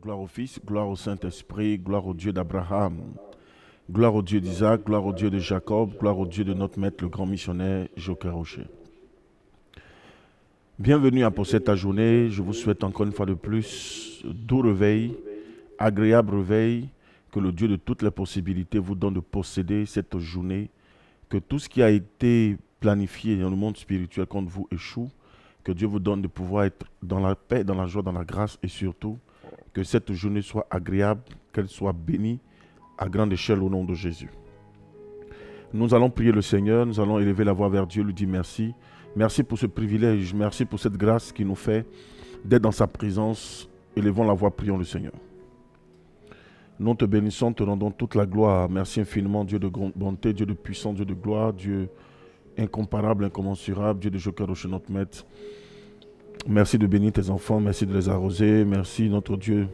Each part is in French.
Gloire au Fils, gloire au Saint-Esprit, gloire au Dieu d'Abraham, gloire au Dieu d'Isaac, gloire au Dieu de Jacob, gloire au Dieu de notre Maître, le grand missionnaire Joker Rocher. Bienvenue à pour cette journée. Je vous souhaite encore une fois de plus doux réveil, agréable réveil, que le Dieu de toutes les possibilités vous donne de posséder cette journée, que tout ce qui a été planifié dans le monde spirituel contre vous échoue, que Dieu vous donne de pouvoir être dans la paix, dans la joie, dans la grâce et surtout, que cette journée soit agréable, qu'elle soit bénie à grande échelle au nom de Jésus. Nous allons prier le Seigneur, nous allons élever la voix vers Dieu, lui dire merci. Merci pour ce privilège, merci pour cette grâce qui nous fait d'être dans sa présence. Élevons la voix, prions le Seigneur. Nous te bénissons, te rendons toute la gloire. Merci infiniment, Dieu de bonté, Dieu de puissance, Dieu de gloire, Dieu incomparable, incommensurable, Dieu de Joker Rocher, notre Maître. Merci de bénir tes enfants, merci de les arroser, merci notre Dieu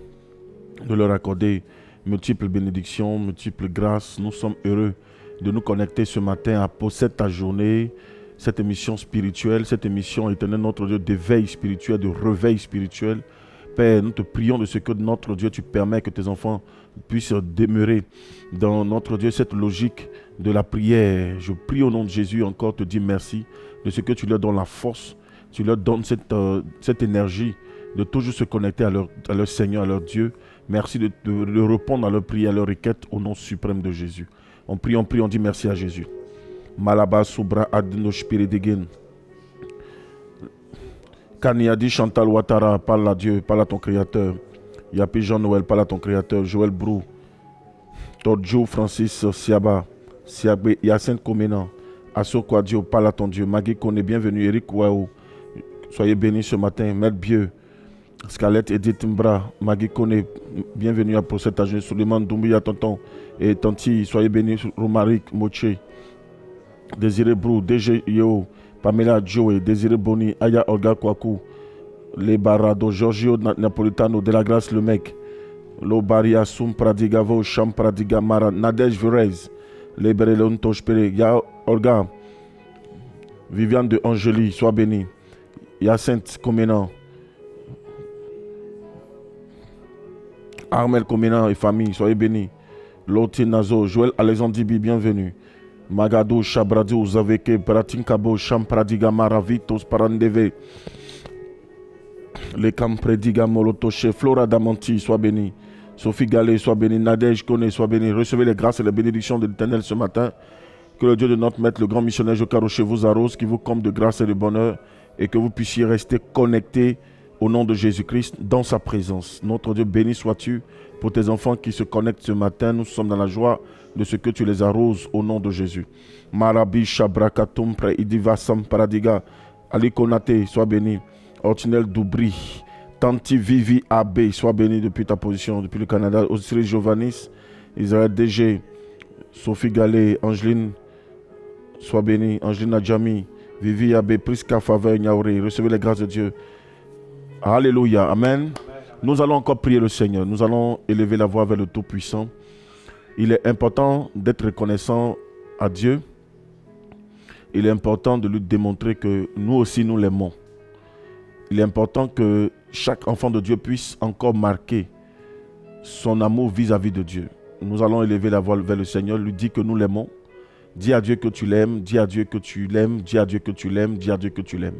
de leur accorder multiples bénédictions, multiples grâces. Nous sommes heureux de nous connecter ce matin à posséder ta journée, cette émission spirituelle, cette émission éternelle, notre Dieu, d'éveil spirituel, de réveil spirituel. Père, nous te prions de ce que notre Dieu, tu permets que tes enfants puissent demeurer dans notre Dieu, cette logique de la prière. Je prie au nom de Jésus encore, te dire merci de ce que tu leur donnes la force. Tu leur donnes cette énergie de toujours se connecter à leur Seigneur, à leur Dieu. Merci de répondre à leur prière, à leur requête au nom suprême de Jésus. On prie, on dit merci à Jésus. Malaba Soubra Adino Spiridegen. Kaniadi Chantal Ouattara, parle à Dieu, parle à ton Créateur. Yapi Jean-Noël, parle à ton Créateur. Joël Brou. Todjo Francis Siaba. Siagbe Yacine Komenan. Asso Kwadio, parle à ton Dieu. Magui Kone, bienvenue. Eric Ouaou. Soyez bénis ce matin. Maître Bieu, Scarlett Edith Mbra, Magui Kone, bienvenue à pour cette journée. Suleiman Doumbia, tonton et tanti, soyez bénis. Romaric Moche, Désiré Brou, DG Yo, Pamela Joe, Désiré Boni, Aya Olga Kwaku, Les Barado, Giorgio Napolitano, De La Grâce le mec, Lobaria Soum Pradigavo, Cham Pradigamara, Nadej Verez, Les Berelon Toshpere, Ya Olga, Viviane de Angélie, sois bénie. Yacinthe Komenan, Armel Komenan et famille, soyez bénis. Loti Nazo, Joël Alexandribi, bienvenue. Magadou Chabradi, Uzaveke, Bratinkabo, Champradiga Maravitos, Parandeve. Les Camprediga Molotoche, Flora Damanti, sois bénie. Sophie Gallet, sois bénie. Nadège Kone, sois bénie. Recevez les grâces et les bénédictions de l'Éternel ce matin. Que le Dieu de notre Maître, le grand missionnaire Joker Rocher, vous arrose, qui vous comble de grâce et de bonheur, et que vous puissiez rester connectés au nom de Jésus-Christ dans sa présence. Notre Dieu, béni sois-tu pour tes enfants qui se connectent ce matin. Nous sommes dans la joie de ce que tu les arroses au nom de Jésus. Marabi Shabrakatum Pre Idivasam Paradiga Ali Konate, sois béni. Ortinel Doubri, Tanti Vivi Abbé, sois béni depuis ta position, depuis le Canada. Osiris Giovannis, Israël DG, Sophie Gallet, Angeline, sois béni. Angeline Adjami, Vivi Abbé, Priska Faveur Niaouré, recevez les grâces de Dieu. Alléluia, Amen. Nous allons encore prier le Seigneur. Nous allons élever la voix vers le Tout-Puissant. Il est important d'être reconnaissant à Dieu. Il est important de lui démontrer que nous aussi nous l'aimons. Il est important que chaque enfant de Dieu puisse encore marquer son amour vis-à-vis de Dieu. Nous allons élever la voix vers le Seigneur, lui dire que nous l'aimons. Dis à Dieu que tu l'aimes, dis à Dieu que tu l'aimes, dis à Dieu que tu l'aimes, dis à Dieu que tu l'aimes.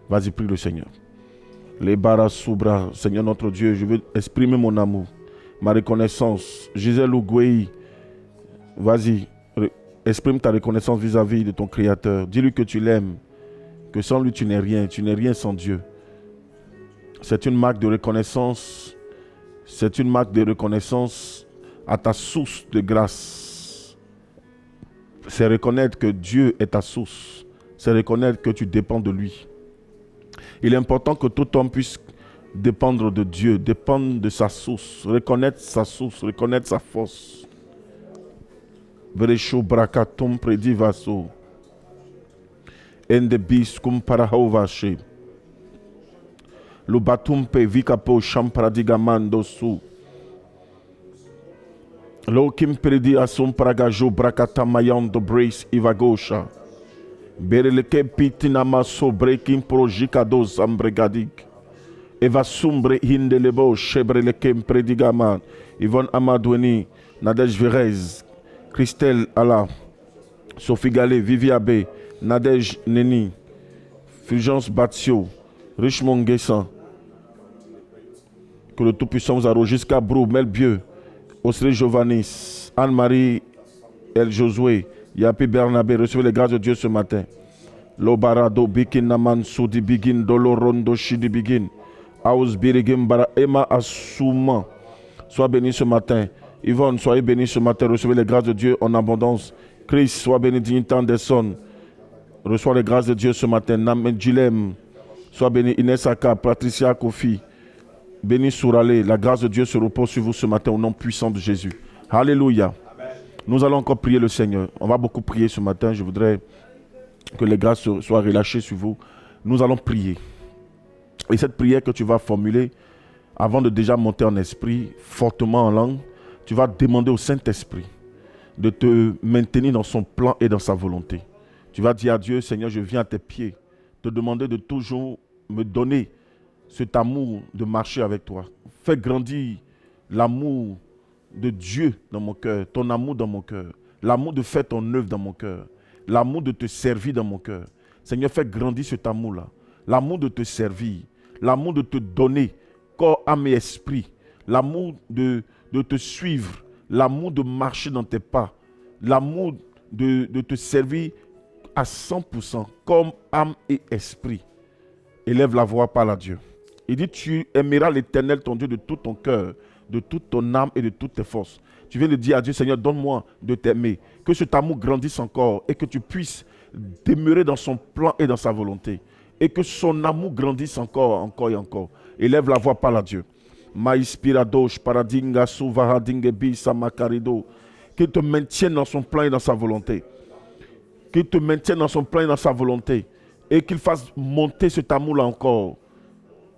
Vas-y, prie le Seigneur. Les barras soubra, Seigneur notre Dieu, je veux exprimer mon amour, ma reconnaissance. Gisèle Ougouei, vas-y, exprime ta reconnaissance vis-à-vis de ton Créateur. Dis-lui que tu l'aimes, que sans lui tu n'es rien sans Dieu. C'est une marque de reconnaissance, c'est une marque de reconnaissance à ta source de grâce. C'est reconnaître que Dieu est ta source, c'est reconnaître que tu dépends de lui. Il est important que tout homme puisse dépendre de Dieu, dépendre de sa source, reconnaître sa force. Verecho brakatum predivaso. Ende bis kum parahovache. Lubatum pe vikapo champradigamando su. Lo kim predi asum pragajo brakata mayan do brace ivagosha. Bereleke pitinama sobre kim projikados ambregadik. Eva sumbre hindelebo chebreleke predigaman. Yvonne Amadoueni, Nadège Vérez, Christelle Ala, Sophie Gallet, Vivi Abbé, Nadège Neni, Fulgence Batio, Richmond Guessan. Que le Tout-Puissant vous arrose jusqu'à Brou, Melbieu, Osré Giovannis, Anne-Marie El Josué, Yapi Bernabé. Recevez les grâces de Dieu ce matin. Lobarado, Bikin Naman, Soudi Bigin, Dolorondo, Shidi Bigin, Aous Birigim, Bara, Emma Assouman. Sois béni ce matin. Yvonne, soyez béni ce matin. Recevez les grâces de Dieu en abondance. Chris, sois béni. Dignité Anderson. Reçois les grâces de Dieu ce matin. Nam Djilem, sois béni. Inès Aka, Patricia Kofi. Béni Sourale. La grâce de Dieu se repose sur vous ce matin au nom puissant de Jésus. Alléluia. Amen. Nous allons encore prier le Seigneur. On va beaucoup prier ce matin. Je voudrais que les grâces soient relâchées sur vous. Nous allons prier. Et cette prière que tu vas formuler, avant de déjà monter en esprit, fortement en langue, tu vas demander au Saint-Esprit de te maintenir dans son plan et dans sa volonté. Tu vas dire à Dieu, Seigneur, je viens à tes pieds, te demander de toujours me donner cet amour de marcher avec toi. Fais grandir l'amour de Dieu dans mon cœur, ton amour dans mon cœur, l'amour de faire ton œuvre dans mon cœur, l'amour de te servir dans mon cœur. Seigneur, fais grandir cet amour-là, l'amour de te servir, l'amour de te donner corps, âme et esprit, l'amour de te suivre, l'amour de marcher dans tes pas, l'amour de te servir à 100%, comme âme et esprit. Élève la voix, parle à Dieu. Il dit, tu aimeras l'Éternel, ton Dieu, de tout ton cœur, de toute ton âme et de toutes tes forces. Tu viens de dire à Dieu, Seigneur, donne-moi de t'aimer, que cet amour grandisse encore et que tu puisses demeurer dans son plan et dans sa volonté. Et que son amour grandisse encore, encore et encore. Élève la voix, parle à Dieu. Maïspiradosh, paradinga, souvahadingebi, samakarido. Qu'il te maintienne dans son plan et dans sa volonté. Qu'il te maintienne dans son plan et dans sa volonté. Et qu'il fasse monter cet amour-là encore.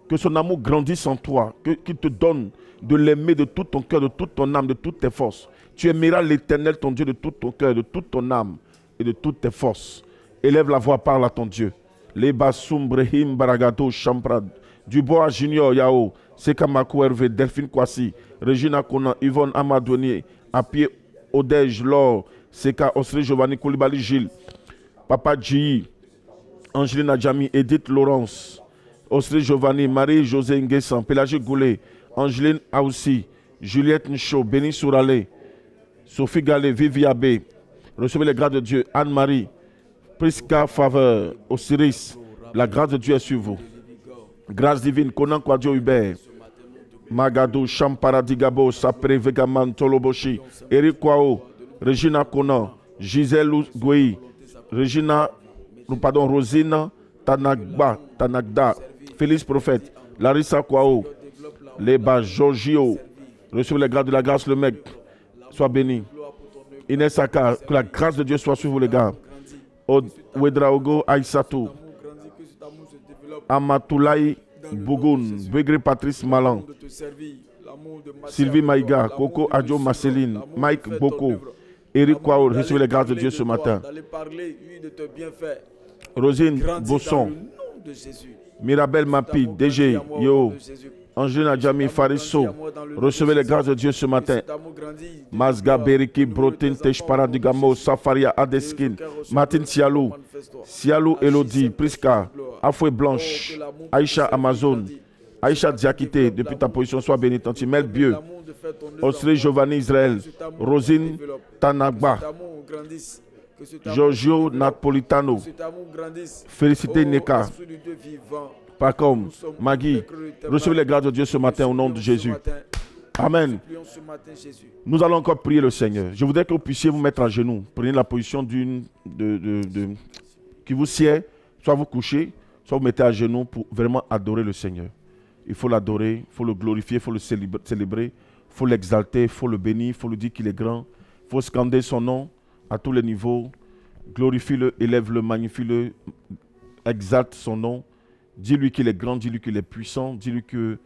Que son amour grandisse en toi. Qu'il te donne de l'aimer de tout ton cœur, de toute ton âme, de toutes tes forces. Tu aimeras l'Éternel, ton Dieu, de tout ton cœur, de toute ton âme et de toutes tes forces. Élève la voix, parle à ton Dieu. Les Bassoum, Brehim, Baragato, Champrad, Dubois, Junior, Yao, Sekamakou, Hervé, Delphine Kwasi, Regina Konan, Yvonne Amadouani, Apie, Odej, Laure, Seka, Osré, Giovanni, Koulibaly, Gilles, Papa Dji, Angeline Adjami, Edith Laurence, Osré, Giovanni, Marie-José Nguessan, Pélagé Goulet, Angeline Aoussi, Juliette Ncho, Béni Sourale, Sophie Gallet, Vivi Abbé. Recevez les grâces de Dieu. Anne-Marie, Prisca Faveur, Osiris, la grâce de Dieu est sur vous. Grâce divine, Conan Kwadjo Hubert, Magadou, Champaradigabo, Sapre, Vegaman, Toloboshi, Eric Kwao, Regina Conan, Gisèle Gouei, Rosina Tanagda, Félix Prophète, Larissa Kwao, Leba Giorgio. Recevez les grâces de la grâce, le mec. Sois béni. Inès Aka, que la grâce de Dieu soit sur vous, les gars. Wedraogo Aïssatou, Amatoulaye Bougoun, Begré Patrice Malan, Sylvie Maïga, Coco Adjo Marceline, Mike Boko, Eric Kwao. Recevez les grâces de Dieu ce matin. Rosine Bosson, Mirabel Mapi, DG, Yo, Angelina Djami, Fariso. Recevez les grâces de Dieu ce matin. Mazga Beriki, Brotin, Teshparadigamo, Safaria Adeskin, Martin Sialou, Sialou Elodie, Priska, Afoué Blanche, Aïcha Amazon, Aïcha Diakité, depuis ta position, sois béni, Tanti Mel Bieu, Osré Giovanni Israël, Rosine Tanagba, Giorgio Napolitano, Félicité Neka, Pacom, Magui. Recevez les grâces de Dieu ce matin au nom de Jésus. Amen. Nous allons encore prier le Seigneur. Je voudrais que vous puissiez vous mettre à genoux. Prenez la position qui vous sied. Soit vous couchez, soit vous mettez à genoux pour vraiment adorer le Seigneur. Il faut l'adorer, il faut le glorifier, il faut le célébrer, il faut l'exalter, il faut le bénir, il faut lui dire qu'il est grand. Il faut scander son nom à tous les niveaux. Glorifie-le, élève-le, magnifie-le, exalte son nom. Dis-lui qu'il est grand, dis-lui qu'il est puissant, dis-lui que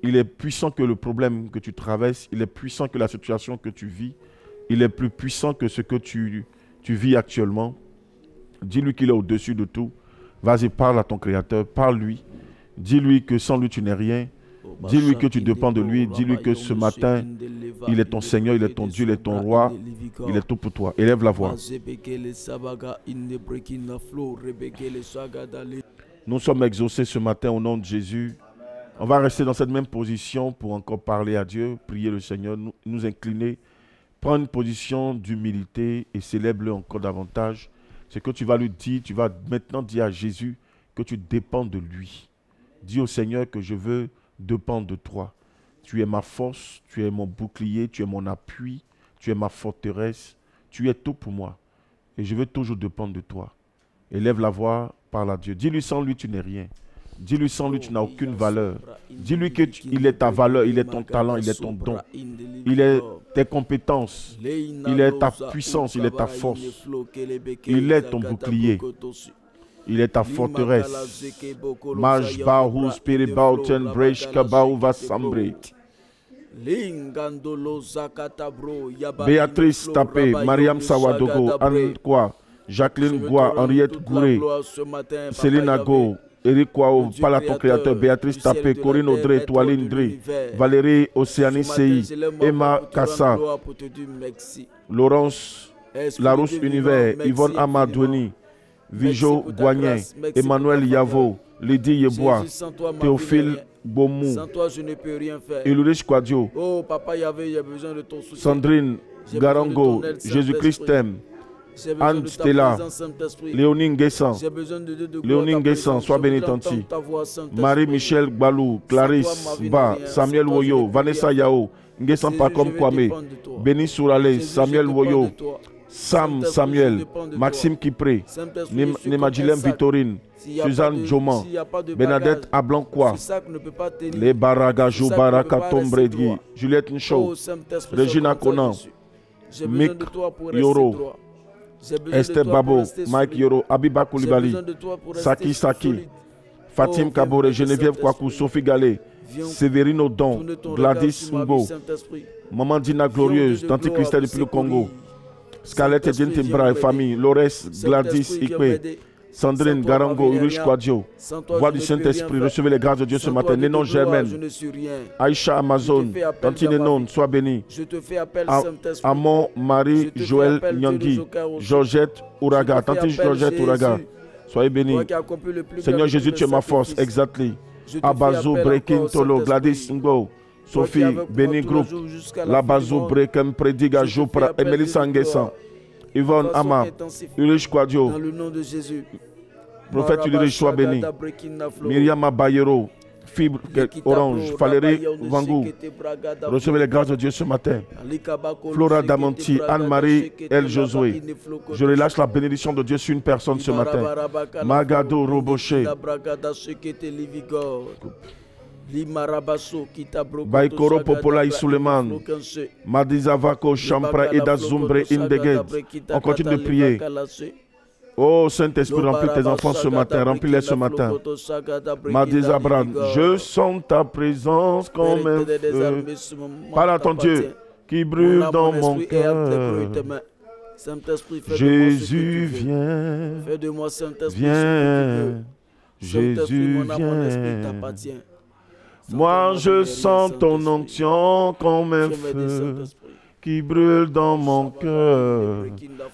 Il est puissant que le problème que tu traverses. Il est puissant que la situation que tu vis. Il est plus puissant que ce que tu vis actuellement. Dis-lui qu'il est au-dessus de tout. Vas-y, parle à ton Créateur. Parle-lui. Dis-lui que sans lui, tu n'es rien. Dis-lui que tu dépends de lui. Dis-lui que ce matin, il est ton Seigneur, il est ton Dieu, il est ton roi. Il est tout pour toi. Élève la voix. Nous sommes exaucés ce matin au nom de Jésus. On va rester dans cette même position pour encore parler à Dieu, prier le Seigneur, nous incliner, prendre une position d'humilité et célèbre-le encore davantage. Ce que tu vas lui dire, tu vas maintenant dire à Jésus que tu dépends de lui. Dis au Seigneur que je veux dépendre de toi. Tu es ma force, tu es mon bouclier, tu es mon appui, tu es ma forteresse, tu es tout pour moi. Et je veux toujours dépendre de toi. Élève la voix, parle à Dieu. Dis-lui sans lui, tu n'es rien. Dis-lui sans lui, tu n'as aucune valeur. Dis-lui qu'il est ta valeur, il est ton talent, il est ton don. Il est tes compétences, il est ta puissance, il est ta force. Il est ton bouclier. Il est ta forteresse. Majbahu spiribauten breshkabau vasambre. Béatrice Tapé, Mariam Sawadogo, Anne Kwa, Jacqueline Goua, Henriette Gouré, Céline Ago, Eric Kwao, parle à ton Créateur, Béatrice Tapé, Corinne Audrey, Toaline Dri, Valérie Océanie Sei, Emma Kassa, Laurence Larousse Univers, Yvonne Amadoueni, Vijo Guagnin, Emmanuel Yavo, Lydie Yebois, Théophile Bomou, Ulrich Quadio, Sandrine Garango, Jésus-Christ t'aime, Anne Stella, Léonie Nguessan, sois bénie tanti. Marie-Michel Gbalou, Clarisse Ba, Samuel Woyo, Vanessa Yao, Nguessan Pakom Kwame, Béni Sourale, Samuel Woyo, Sam Samuel, Maxime Kipré, Nemadjilem Victorine, Suzanne Joman, Bernadette Ablancqua, Les Baragajou Baraka Tombredi, Juliette Nchou, Regina Conan, Mick Yoro, Esther Babo, Mike Yoro, Abiba Koulibaly, Saki Saki, Fatim Kabore, Geneviève Kwaku, Sophie Galé, Séverine Odon, Gladys Ngo, Maman Dina Glorieuse, Tante Christelle depuis le Congo, Scarlett et Timbra et famille, Lores, Gladys Ikwe, Sandrine Garango, Ulrich Quadio, Voix du Saint-Esprit, recevez les grâces de Dieu ce matin. Nénon Germaine, Aïcha Amazon, Tantine Nénon, sois béni. Amon, Marie, Joël Nyangui, Georgette Ouraga, Tantine Georgette Ouraga, soyez bénis. Seigneur Jésus, tu es ma force, exactly. Abazo, Breaking Tolo, Gladys Ngo, Sophie, Béni Group, Labazo, Breaking, Prediga, Jopra, Emily Sanguessan. Yvonne Ama, Ulrich Quadio, dans le nom de Jésus. Prophète Ulrich, sois béni. Myriam Bayero, Fibre Orange, Valérie Vangou, recevez les grâces de Dieu ce matin. Flora Damonti, Anne-Marie El Josué, je relâche la bénédiction de Dieu sur une personne ce matin. Magado Roboché, Baikoro Popola Suleiman, Madizavako Champra Eda Zumbre Indeged. On continue de prier. Oh Saint-Esprit, remplis tes enfants ce matin, remplis-les ce matin. Madizabran, je sens ta présence comme un feu. Parle à ton Dieu qui brûle dans mon cœur. Jésus, viens. Viens. Jésus, viens. Moi je sens ton onction comme un feu qui brûle dans mon cœur.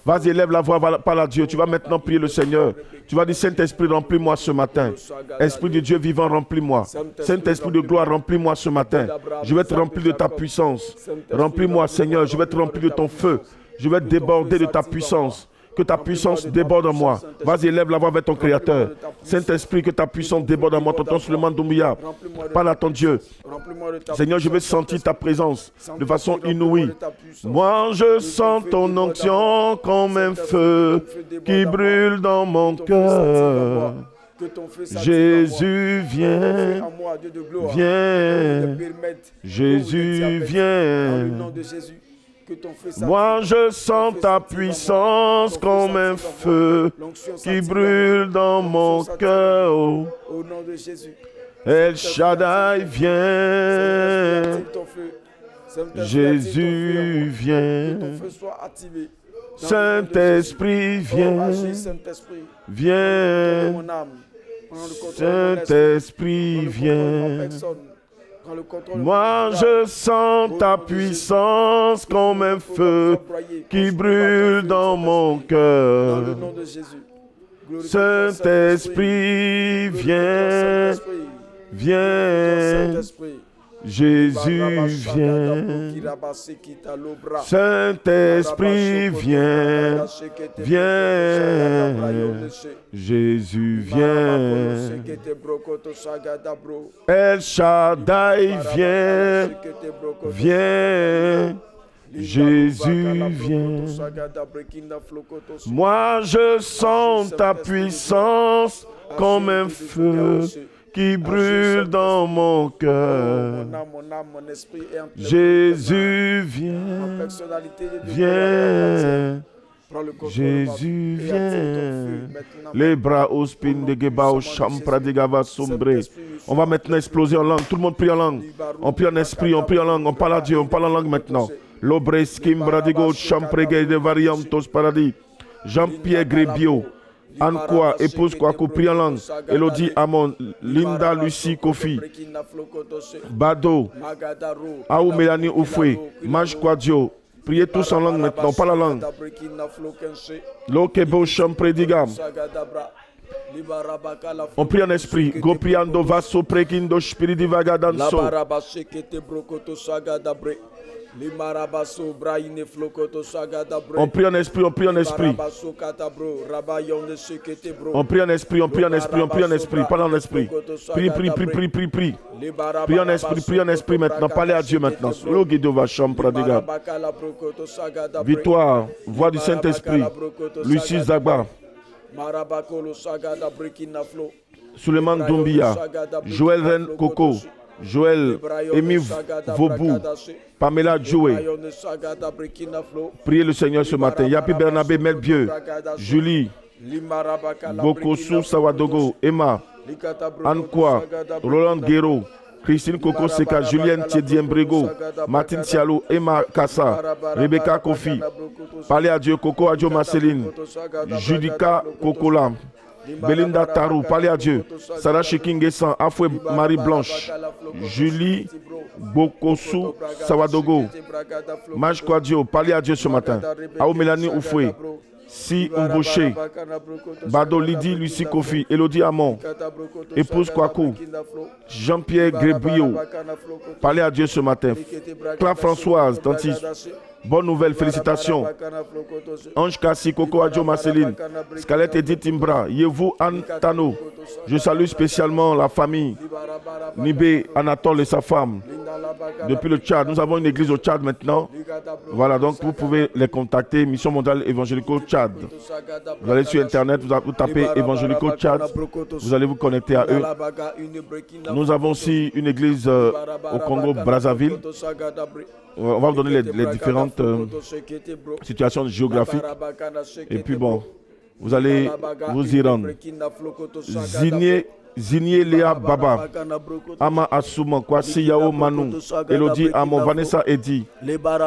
Vas-y, lève la voix, parle à Dieu. Tu vas maintenant prier le Seigneur. Tu vas dire, Saint-Esprit, remplis-moi ce matin. Esprit de Dieu vivant, remplis-moi. Saint-Esprit de gloire, remplis-moi ce matin. Je vais être rempli de ta puissance. Remplis-moi, Seigneur. Je vais être rempli de ton feu. Je vais déborder de ta puissance. Que ta puissance déborde en moi. Vas-y, lève la voix vers ton Créateur. Saint-Esprit, que ta puissance déborde en moi. Tonton Suleiman Doumbouya, parle à ton Dieu. Seigneur, je veux sentir ta présence de façon inouïe. Moi, je sens ton onction comme un feu qui brûle dans mon cœur. Jésus, viens. Viens. Jésus, viens. Moi je sens ta puissance comme un feu qui brûle dans mon cœur. El Shaddai vient. Jésus vient. Saint-Esprit vient. Viens. Saint-Esprit vient. Moi je sens ta puissance comme un feu qui brûle dans mon cœur. Saint-Esprit viens. Viens. Jésus vient. Saint-Esprit vient. Viens. Jésus vient. El Shaddai vient. Viens. Jésus vient. Moi je sens ta puissance comme un feu qui brûle dans mon cœur. Jésus vient. Viens. Jésus vient. Les bras au spin de Geba au champra de Gava sombre. On va maintenant exploser en langue. Tout le monde prie en langue. On prie en esprit, on prie en langue. On parle à Dieu, on parle en langue maintenant. L'obre skim bradigo champrege de variantos paradis. Jean-Pierre Grébio. Anne-Quoi, épouse Kwaku, prie en langue. Elodie Amon, Linda Lucie Kofi. Bado. Aou Mélanie Oufoué. Maj Kwadio. Priez tous en langue maintenant, pas la langue. Lokebo Champredigam. On prie en esprit. Gopriando Vaso Prekindo Spiridivaganso. On prie en esprit, on prie en esprit. On prie en esprit, on prie en esprit, on prie en esprit, parle en esprit. Prie, prie, prie, prie, prie, prie. Prie en esprit maintenant, parlez à Dieu maintenant. Victoire, voix du Saint-Esprit. Lucie Zagba. Suleiman Doumbia. Joël Ren Coco. Joël Emiv Vobou. Pamela Djoué. Priez le Seigneur ce matin. Yapi Bernabé Melbieu. Julie. Bokosu Sawadogo. Emma. Anne-Quoi. Roland Guéraud. Christine Coco Seka. Julienne Thiediembrego. Martine Sialou. Emma Kassa. Rebecca Kofi. Parlez à Dieu. Coco Adjo Marceline. Judica Kokola. Belinda Tarou, parlez à Dieu. Sarah Shekingesan, Afoué Marie Blanche. Julie Bokosu Sawadogo. Maj Kwadio, parlez à Dieu ce matin. Aou Mélanie Oufoué. Si Mboché. Bado Lydie Lucie Kofi. Elodie Amon. Épouse Kwaku. Jean-Pierre Grébio. Parlez à Dieu ce matin. Claire Françoise, Tanti. Bonne nouvelle, félicitations. Ange Kassi, Coco Adjo Marceline, Scarlett Edith Imbra, Yevou Antano. Je salue spécialement la famille Nibé Anatole et sa femme. Depuis le Tchad, nous avons une église au Tchad maintenant. Voilà, donc vous pouvez les contacter. Mission mondiale évangélico Tchad. Vous allez sur internet, vous tapez évangélico Tchad. Vous allez vous connecter à eux. Nous avons aussi une église au Congo Brazzaville. On va vous donner les différentes situations géographiques. Et puis bon, vous allez vous y rendre. Zigné Léa Baba, Ama Assouman, Kwasi Yao Manou, Elodie Amon, Vanessa Eddy,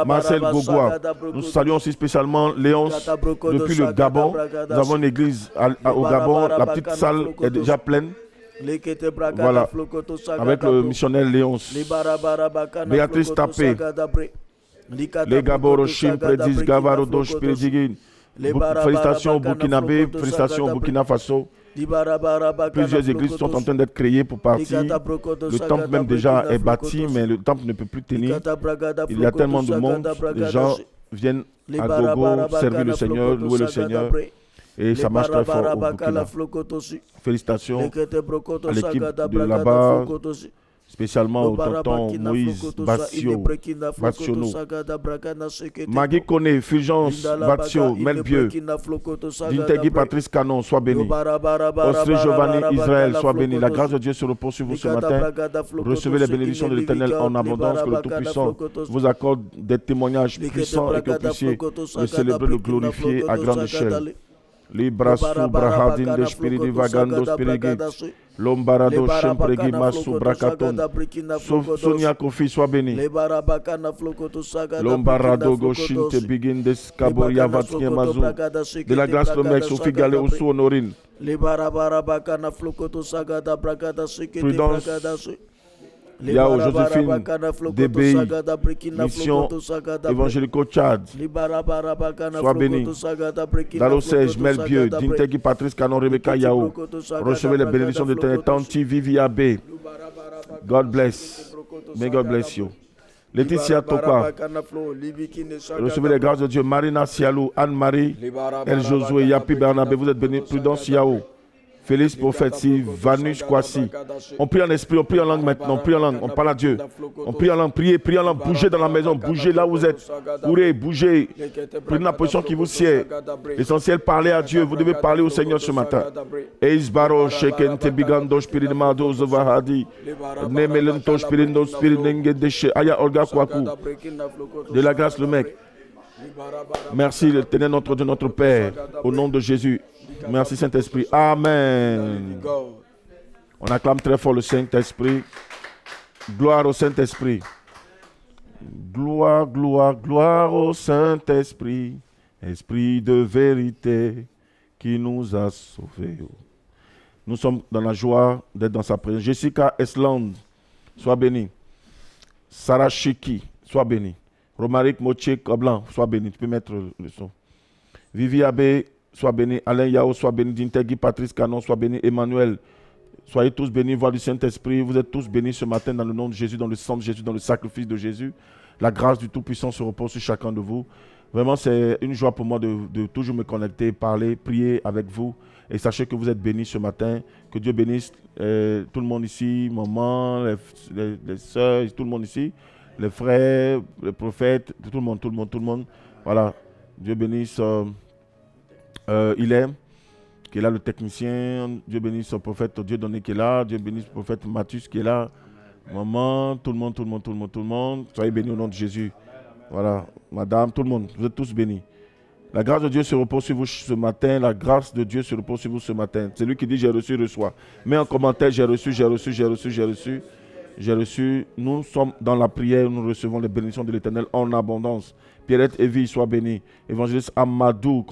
Marcel Gogoua. Nous saluons aussi spécialement Léonce depuis le Gabon. Nous avons une église au Gabon. La petite salle est déjà pleine. Voilà, avec le missionnaire Léonce. Béatrice Tapé, les Gaborochim, Prédis, Gavarodosh, Prédigin. Félicitations au Burkinabé, félicitations au Burkina Faso. Plusieurs églises sont en train d'être créées pour partir. Le temple même déjà est bâti, mais le temple ne peut plus tenir. Il y a tellement de monde, les gens viennent à gogo servir le Seigneur, louer le Seigneur. Et ça marche très fort au Burkina. Félicitations à l'équipe de là-bas, spécialement au tonton Moïse Bationo. Magui Kone, Fulgence Batio, Melbieu, Dintegui Patrice Canon, sois béni. Osré Giovanni Israël, sois béni. La grâce de Dieu se repose sur vous ce matin. Recevez les bénédictions de l'Éternel en abondance, que le Tout-Puissant vous accorde des témoignages puissants et que vous puissiez le célébrer, le glorifier à grande échelle. Librasu brahadin de spiriti vagando spirigit. Lombarado shempregi masu brakaton. Sonia Kofi, sois béni. Lombarado goshinte begin des kaboria vatien mazou. De la grâce le mec, Sophie Galé au sous honorine. Prudence. Yao Joséphine, DBI, Mission évangélique au Tchad. Sois béni. Dalosège, Melbieu, Dintegi, Patrice Canon, Rebecca Yao. Recevez les bénédictions de l'éternel. Tanti, Vivia B. God bless. May God bless you. Laetitia Topa. Recevez les grâces de Dieu. Marina Sialou, Anne-Marie, El Josué, Yapi Bernabé. Vous êtes bénis. Prudence Yao. Félix Prophète, si Vanush Kwasi. On prie en esprit, on prie en langue maintenant, on prie en langue, on parle à Dieu. On prie en langue, priez en langue, bougez dans la maison, bougez là où vous êtes. Courez, bougez. Prenez la position qui vous sied. L'essentiel, parlez à Dieu. Vous devez parler au Seigneur ce matin. Eisbaro, Sheken, Tebigando, Spirit Mado, Zovahadi. Nemelento, Spirit No, Spirit Nenge, Deshe, Aya Olga Kwaku. De la grâce, le mec. Merci, l'éternel notre Dieu, notre Père, au nom de Jésus. Merci Saint-Esprit. Amen. On acclame très fort le Saint-Esprit. Gloire au Saint-Esprit. Gloire, gloire, gloire au Saint-Esprit. Esprit de vérité qui nous a sauvés. Nous sommes dans la joie d'être dans sa présence. Jessica Esland, sois bénie. Sarah Chiki, sois bénie. Romaric Moche Koblan, sois béni. Tu peux mettre le son. Vivi Abbé, sois béni. Alain Yao, sois béni. Dintegi Patrice Canon, sois béni. Emmanuel, soyez tous bénis. Voix du Saint-Esprit, vous êtes tous bénis ce matin dans le nom de Jésus, dans le sang de Jésus, dans le sacrifice de Jésus. La grâce du Tout-Puissant se repose sur chacun de vous. Vraiment, c'est une joie pour moi de toujours me connecter, parler, prier avec vous. Et sachez que vous êtes bénis ce matin. Que Dieu bénisse tout le monde ici, maman, les soeurs, tout le monde ici. Les frères, les prophètes, tout le monde. Voilà. Dieu bénisse Ilem, qui est là, le technicien. Dieu bénisse le prophète Dieu donné qui est là. Dieu bénisse le prophète Mathus qui est là. Maman, tout le monde. Soyez bénis au nom de Jésus. Voilà. Madame, tout le monde. Vous êtes tous bénis. La grâce de Dieu se repose sur vous ce matin. La grâce de Dieu se repose sur vous ce matin. C'est lui qui dit j'ai reçu, reçois. Mets en commentaire j'ai reçu. J'ai reçu, nous sommes dans la prière, nous recevons les bénédictions de l'Éternel en abondance. Pierrette Evie, sois bénie. Évangéliste Amadou,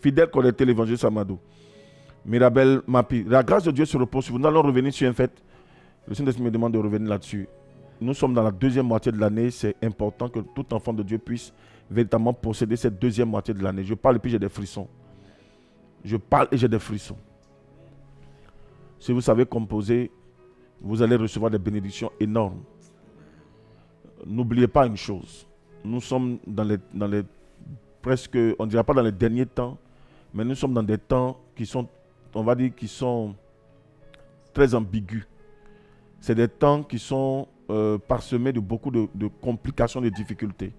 fidèle connecté l'évangéliste Amadou. Mirabel Mapi, la grâce de Dieu se repose sur vous. Nous allons revenir sur un fait. Le Saint-Esprit me demande de revenir là-dessus. Nous sommes dans la deuxième moitié de l'année. C'est important que tout enfant de Dieu puisse véritablement posséder cette deuxième moitié de l'année. Je parle et puis j'ai des frissons. Je parle et j'ai des frissons. Si vous savez composer, vous allez recevoir des bénédictions énormes. N'oubliez pas une chose. Nous sommes dans les presque, on ne dira pas dans les derniers temps, mais nous sommes dans des temps qui sont, on va dire, qui sont très ambigus. C'est des temps qui sont parsemés de beaucoup de complications, de difficultés.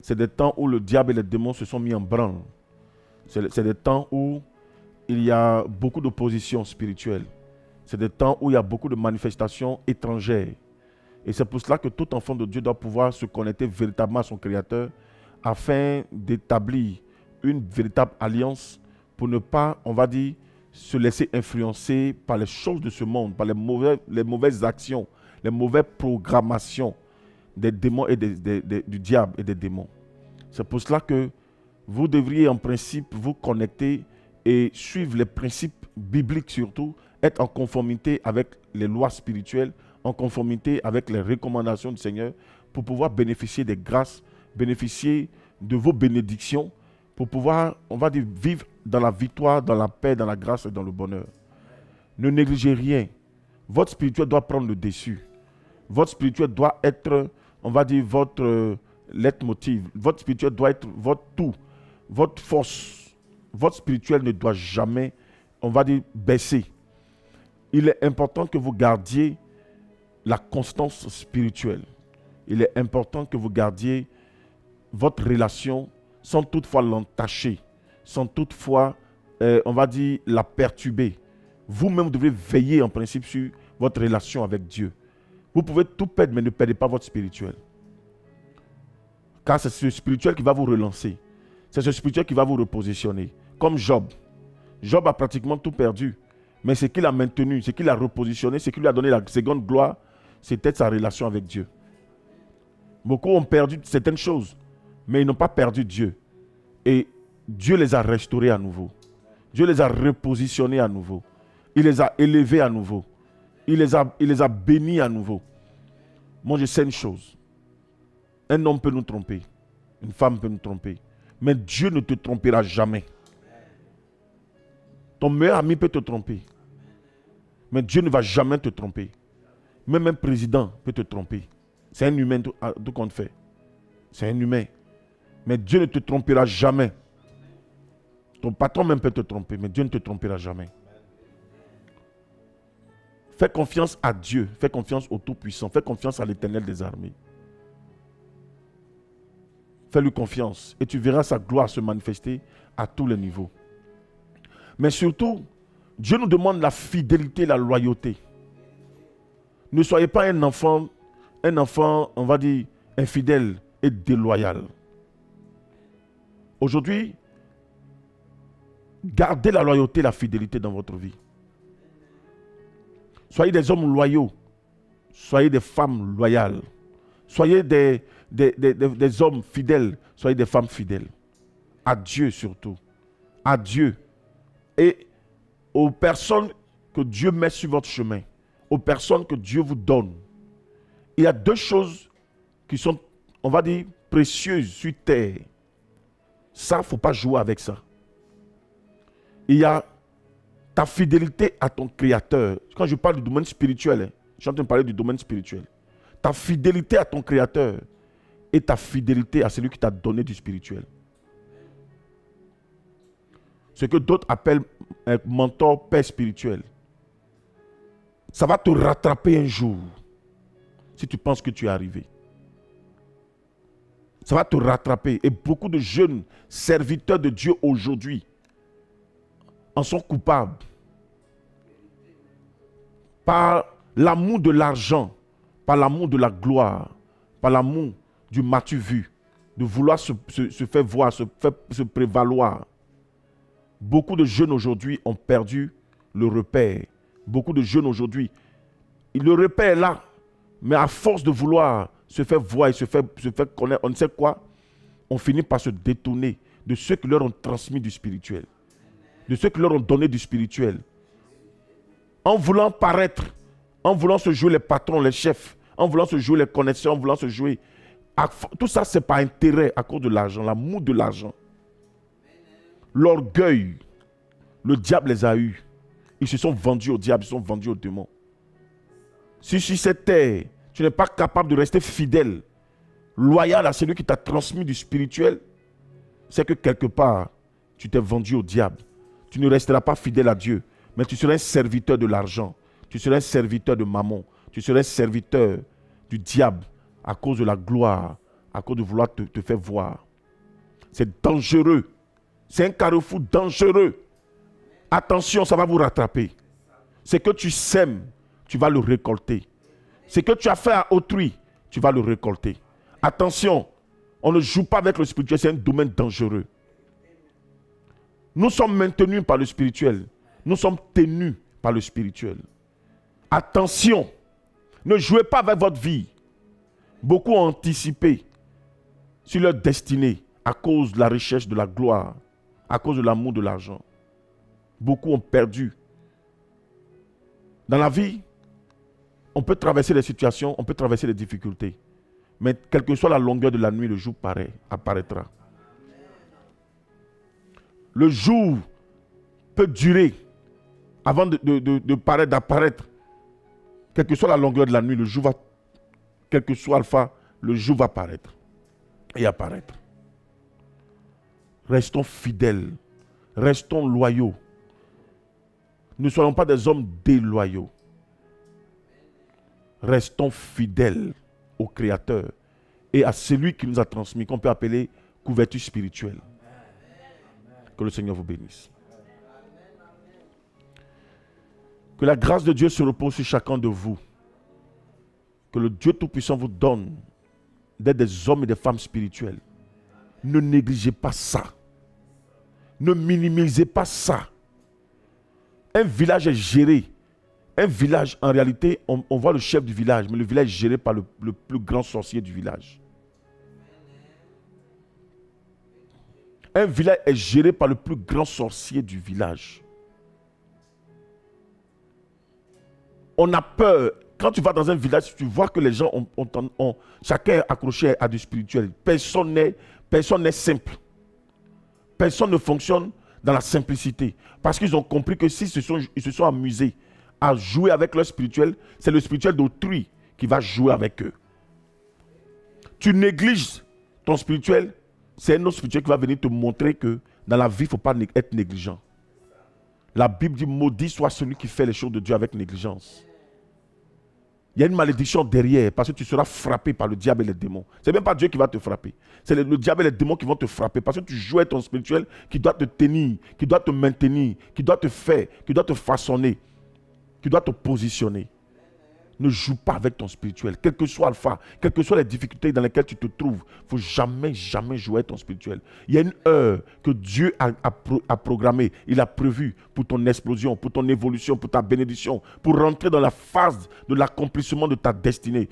C'est des temps où le diable et les démons se sont mis en branle. C'est des temps où il y a beaucoup d'opposition spirituelle. C'est des temps où il y a beaucoup de manifestations étrangères. Et c'est pour cela que tout enfant de Dieu doit pouvoir se connecter véritablement à son Créateur afin d'établir une véritable alliance pour ne pas, on va dire, se laisser influencer par les choses de ce monde, par les mauvaises actions, les mauvaises programmations des démons et du diable et des démons. C'est pour cela que vous devriez en principe vous connecter et suivre les principes bibliques surtout, être en conformité avec les lois spirituelles, en conformité avec les recommandations du Seigneur pour pouvoir bénéficier des grâces, bénéficier de vos bénédictions, pour pouvoir, on va dire, vivre dans la victoire, dans la paix, dans la grâce et dans le bonheur. Ne négligez rien. Votre spirituel doit prendre le dessus. Votre spirituel doit être, on va dire, votre leitmotiv. Votre spirituel doit être votre tout, votre force. Votre spirituel ne doit jamais, on va dire, baisser. Il est important que vous gardiez la constance spirituelle. Il est important que vous gardiez votre relation sans toutefois l'entacher, sans toutefois, on va dire, la perturber. Vous-même devez veiller en principe sur votre relation avec Dieu. Vous pouvez tout perdre, mais ne perdez pas votre spirituel. Car c'est ce spirituel qui va vous relancer. C'est ce spirituel qui va vous repositionner. Comme Job. Job a pratiquement tout perdu. Mais ce qu'il a maintenu, ce qu'il a repositionné, ce qui lui a donné la seconde gloire, c'était sa relation avec Dieu. Beaucoup ont perdu certaines choses, mais ils n'ont pas perdu Dieu. Et Dieu les a restaurés à nouveau. Dieu les a repositionnés à nouveau. Il les a élevés à nouveau. Il les a bénis à nouveau. Moi, je sais une chose. Un homme peut nous tromper. Une femme peut nous tromper. Mais Dieu ne te trompera jamais. Ton meilleur ami peut te tromper. Mais Dieu ne va jamais te tromper. Même un président peut te tromper. C'est un humain tout compte fait. C'est un humain. Mais Dieu ne te trompera jamais. Ton patron même peut te tromper, mais Dieu ne te trompera jamais. Fais confiance à Dieu. Fais confiance au Tout-Puissant. Fais confiance à l'Éternel des armées. Fais-lui confiance et tu verras sa gloire se manifester à tous les niveaux. Mais surtout, Dieu nous demande la fidélité et la loyauté. Ne soyez pas un enfant, on va dire, infidèle et déloyal. Aujourd'hui, gardez la loyauté et la fidélité dans votre vie. Soyez des hommes loyaux. Soyez des femmes loyales. Soyez des hommes fidèles. Soyez des femmes fidèles. À Dieu surtout. À Dieu. Et aux personnes que Dieu met sur votre chemin. Aux personnes que Dieu vous donne. Il y a deux choses qui sont, on va dire, précieuses sur terre. Ça, il ne faut pas jouer avec ça. Il y a ta fidélité à ton Créateur. Quand je parle du domaine spirituel, je suis en train de parler du domaine spirituel. Ta fidélité à ton Créateur et ta fidélité à celui qui t'a donné du spirituel. Ce que d'autres appellent un mentor, père spirituel. Ça va te rattraper un jour si tu penses que tu es arrivé. Ça va te rattraper. Et beaucoup de jeunes serviteurs de Dieu aujourd'hui en sont coupables. Par l'amour de l'argent, par l'amour de la gloire, par l'amour du m'as-tu vu, de vouloir se faire voir, se prévaloir. Beaucoup de jeunes aujourd'hui ont perdu le repère. Beaucoup de jeunes aujourd'hui, le repère est là, mais à force de vouloir se faire voir et se faire connaître, on ne sait quoi, on finit par se détourner de ceux qui leur ont transmis du spirituel. De ceux qui leur ont donné du spirituel. En voulant paraître, en voulant se jouer les patrons, les chefs, en voulant se jouer les connaisseurs, en voulant se jouer... Tout ça, c'est par intérêt à cause de l'argent, l'amour de l'argent. L'orgueil, le diable les a eus. Ils se sont vendus au diable, ils se sont vendus aux démons. Si sur cette terre, tu n'es pas capable de rester fidèle, loyal à celui qui t'a transmis du spirituel, c'est que quelque part, tu t'es vendu au diable. Tu ne resteras pas fidèle à Dieu, mais tu seras un serviteur de l'argent. Tu seras un serviteur de mammon. Tu seras un serviteur du diable à cause de la gloire, à cause de vouloir te faire voir. C'est dangereux. C'est un carrefour dangereux. Attention, ça va vous rattraper. Ce que tu sèmes, tu vas le récolter. Ce que tu as fait à autrui, tu vas le récolter. Attention, on ne joue pas avec le spirituel, c'est un domaine dangereux. Nous sommes maintenus par le spirituel. Nous sommes tenus par le spirituel. Attention, ne jouez pas avec votre vie. Beaucoup ont anticipé sur leur destinée à cause de la recherche de la gloire, à cause de l'amour de l'argent. Beaucoup ont perdu. Dans la vie, on peut traverser les situations, on peut traverser les difficultés. Mais quelle que soit la longueur de la nuit, le jour apparaîtra. Le jour peut durer avant d'apparaître. Quelle que soit la longueur de la nuit, le jour va, quel que soit alpha, le jour va apparaître et apparaître. Restons fidèles, restons loyaux. Ne soyons pas des hommes déloyaux. Restons fidèles au Créateur et à celui qui nous a transmis, qu'on peut appeler couverture spirituelle. Que le Seigneur vous bénisse. Que la grâce de Dieu se repose sur chacun de vous. Que le Dieu Tout-Puissant vous donne d'être des hommes et des femmes spirituels. Ne négligez pas ça. Ne minimisez pas ça. Un village est géré. Un village, en réalité, on voit le chef du village, mais le village est géré par le plus grand sorcier du village. Un village est géré par le plus grand sorcier du village. On a peur. Quand tu vas dans un village, tu vois que les gens chacun est accroché à du spirituel. Personne n'est simple. Personne ne fonctionne dans la simplicité. Parce qu'ils ont compris que s'ils se sont amusés à jouer avec leur spirituel, c'est le spirituel d'autrui qui va jouer avec eux. Tu négliges ton spirituel, c'est un autre spirituel qui va venir te montrer que dans la vie, il ne faut pas être négligent. La Bible dit, maudit soit celui qui fait les choses de Dieu avec négligence. Il y a une malédiction derrière parce que tu seras frappé par le diable et les démons. Ce n'est même pas Dieu qui va te frapper. C'est le diable et les démons qui vont te frapper parce que tu joues avec ton spirituel qui doit te tenir, qui doit te maintenir, qui doit te faire, qui doit te façonner, qui doit te positionner. Ne joue pas avec ton spirituel. Quel que soit Alpha, quelles que soient les difficultés dans lesquelles tu te trouves, il ne faut jamais, jamais jouer avec ton spirituel. Il y a une heure que Dieu a programmée, il a prévu pour ton explosion, pour ton évolution, pour ta bénédiction, pour rentrer dans la phase de l'accomplissement de ta destinée.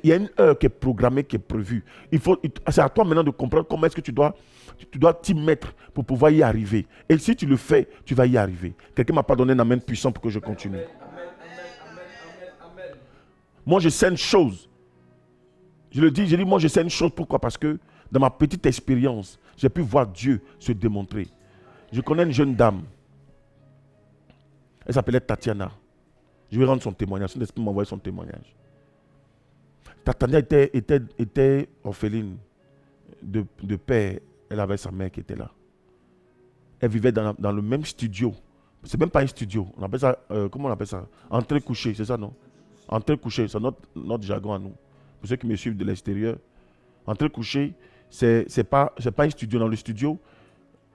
Il y a une heure qui est programmée, qui est prévue. C'est à toi maintenant de comprendre comment est-ce que tu dois t'y mettre pour pouvoir y arriver. Et si tu le fais, tu vas y arriver. Quelqu'un ne m'a pas donné un amen puissant pour que je continue. Moi, je sais une chose. Je dis, moi, je sais une chose. Pourquoi? Parce que dans ma petite expérience, j'ai pu voir Dieu se démontrer. Je connais une jeune dame. Elle s'appelait Tatiana. Je vais rendre son témoignage. Son esprit m'a envoyé son témoignage. Tatiana était orpheline de père. Elle avait sa mère qui était là. Elle vivait dans le même studio. C'est même pas un studio. On appelle ça, comment on appelle ça? Entrée couchée, c'est ça, non? Entrée couchée, c'est notre jargon à nous. Pour ceux qui me suivent de l'extérieur. Entrée couchée, c'est pas un studio. Dans le studio,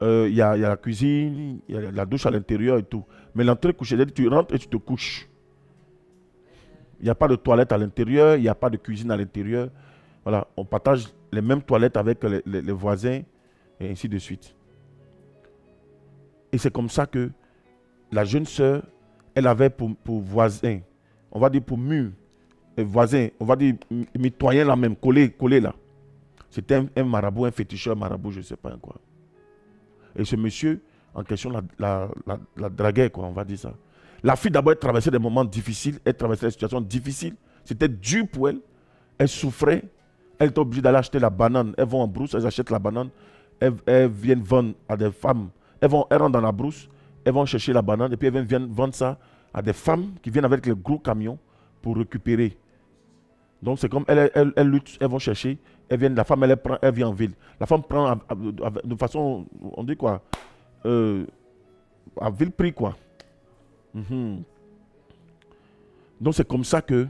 il y a la cuisine, il y a la douche à l'intérieur et tout. Mais l'entrée couchée, c'est-à-dire que tu rentres et tu te couches. Il n'y a pas de toilette à l'intérieur, il n'y a pas de cuisine à l'intérieur. Voilà, on partage les mêmes toilettes avec les voisins et ainsi de suite. Et c'est comme ça que la jeune sœur, elle avait pour voisin, on va dire pour mur, voisin, on va dire mitoyen là même, collé là. C'était un marabout, un féticheur marabout, je ne sais pas quoi. Et ce monsieur, en question, la draguait, quoi, on va dire ça. La fille d'abord, elle traversait des moments difficiles, elle traversait des situations difficiles. C'était dur pour elle. Elle souffrait. Elle était obligée d'aller acheter la banane. Elles vont en brousse, elles achètent la banane. Elles viennent vendre à des femmes. Elles rentrent dans la brousse, elles vont chercher la banane et puis elles viennent vendre ça à des femmes qui viennent avec les gros camions pour récupérer. Donc c'est comme elles luttent, elles vont chercher, la femme elle vient en ville. La femme prend de façon, on dit quoi, à vil prix quoi. Donc c'est comme ça que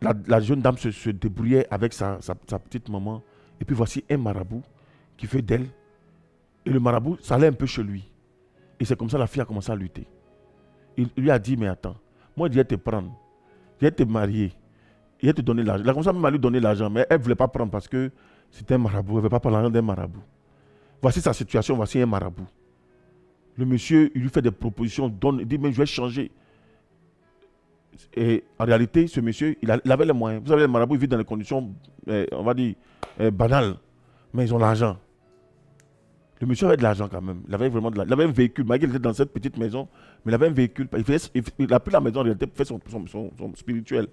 la jeune dame se débrouillait avec sa petite maman. Et puis voici un marabout qui fait d'elle. Et le marabout, ça allait un peu chez lui. Et c'est comme ça que la fille a commencé à lutter. Il lui a dit, mais attends, moi je viens te prendre, je viens te marier, je viens te donner l'argent. Il a commencé à lui donner l'argent, mais elle ne voulait pas prendre parce que c'était un marabout, elle ne veut pas prendre l'argent d'un marabout. Voici sa situation, voici un marabout. Le monsieur, il lui fait des propositions, il dit, mais je vais changer. Et en réalité, ce monsieur, il avait les moyens. Vous savez, les marabouts, ils vivent dans des conditions, on va dire, banales, mais ils ont l'argent. Le monsieur avait de l'argent quand même. Il avait vraiment il avait un véhicule. Malgré qu'il était dans cette petite maison, mais il avait un véhicule. Il a pris la maison en réalité pour faire son spirituel.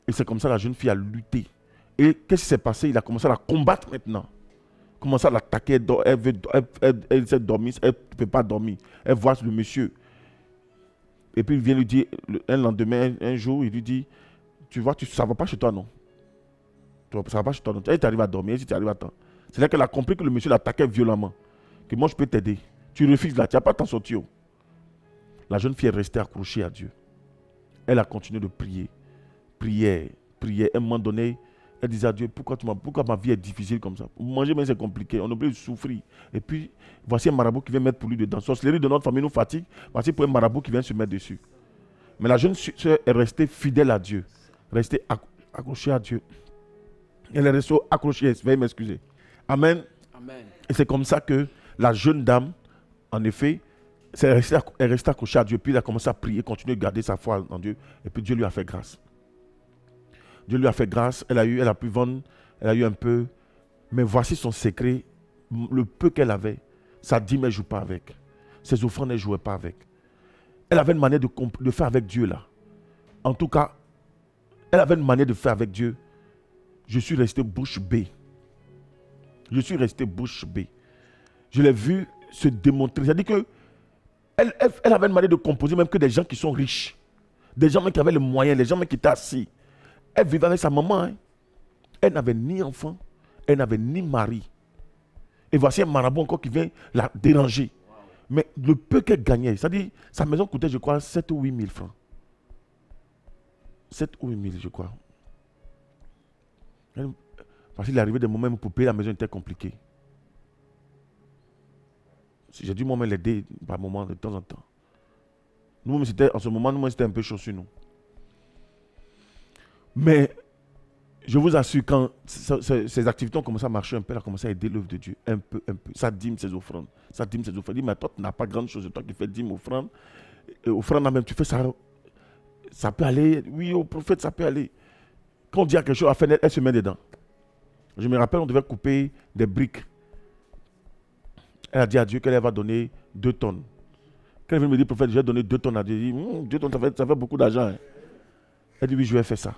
Et c'est comme ça que la jeune fille a lutté. Et qu'est-ce qui s'est passé? Il a commencé à la combattre maintenant. Il a commencé à l'attaquer. Elle s'est dormie. Elle ne peut pas dormir. Elle voit le monsieur. Et puis il vient lui dire, un lendemain, un jour, il lui dit, tu vois, ça ne va pas chez toi, non? Ça ne va pas chez toi, non? Elle t'arrive à dormir, si tu arrives à temps. C'est là qu'elle a compris que le monsieur l'attaquait violemment. Que moi, je peux t'aider. Tu refuses là, tu n'as pas t'en sortir. La jeune fille est restée accrochée à Dieu. Elle a continué de prier. Prier. À un moment donné, elle disait à Dieu, pourquoi ma vie est difficile comme ça? Pour manger, mais c'est compliqué. On est obligé de souffrir. Et puis, voici un marabout qui vient mettre pour lui dedans. Sorcellerie de notre famille nous fatigue. Voici pour un marabout qui vient se mettre dessus. Mais la jeune soeur est restée fidèle à Dieu. Restée accrochée à Dieu. Elle est restée accrochée. Veuillez m'excuser. Amen. Amen. Et c'est comme ça que la jeune dame, en effet, Elle est restée accrochée à Dieu. Puis elle a commencé à prier, continuer de garder sa foi en Dieu. Et puis Dieu lui a fait grâce. Dieu lui a fait grâce. Elle a pu vendre. Elle a eu un peu. Mais voici son secret. Le peu qu'elle avait, sa dîme, elle ne joue pas avec. Ses offrandes, elle ne jouait pas avec. Elle avait une manière de faire avec Dieu là. En tout cas, elle avait une manière de faire avec Dieu. Je suis resté bouche bée. Je suis resté bouche bée. Je l'ai vu se démontrer. C'est-à-dire que elle avait une manière de composer même que des gens qui sont riches. Des gens même qui avaient les moyens, des gens même qui étaient assis. Elle vivait avec sa maman. Hein. Elle n'avait ni enfant, elle n'avait ni mari. Et voici un marabout encore qui vient la déranger. Mais le peu qu'elle gagnait, c'est-à-dire sa maison coûtait, je crois, 7 ou 8 000 francs. 7 ou 8 000, je crois. Parce qu'il est arrivé des moments où pour payer la maison était compliqué. J'ai dû moi-même l'aider par moment, de temps en temps. Nous, en ce moment, c'était un peu chaud sur nous. Mais je vous assure, quand ces activités ont commencé à marcher un peu, elle a commencé à aider l'œuvre de Dieu. Un peu. Ça dîme ses offrandes. Ça dîme ses offrandes. Il dit, mais toi, tu n'as pas grande chose. Toi qui fais dîme, offrande. Et offrande, même, tu fais ça. Ça peut aller. Oui, au prophète, ça peut aller. Quand on dit à quelque chose, à faire, elle se met dedans. Je me rappelle, on devait couper des briques. Elle a dit à Dieu qu'elle va donner 2 tonnes. Quand elle vient me dire, prophète, je vais donner 2 tonnes à Dieu. Il dit, 2 tonnes, ça fait beaucoup d'argent. Hein. Elle dit, oui, je vais faire ça.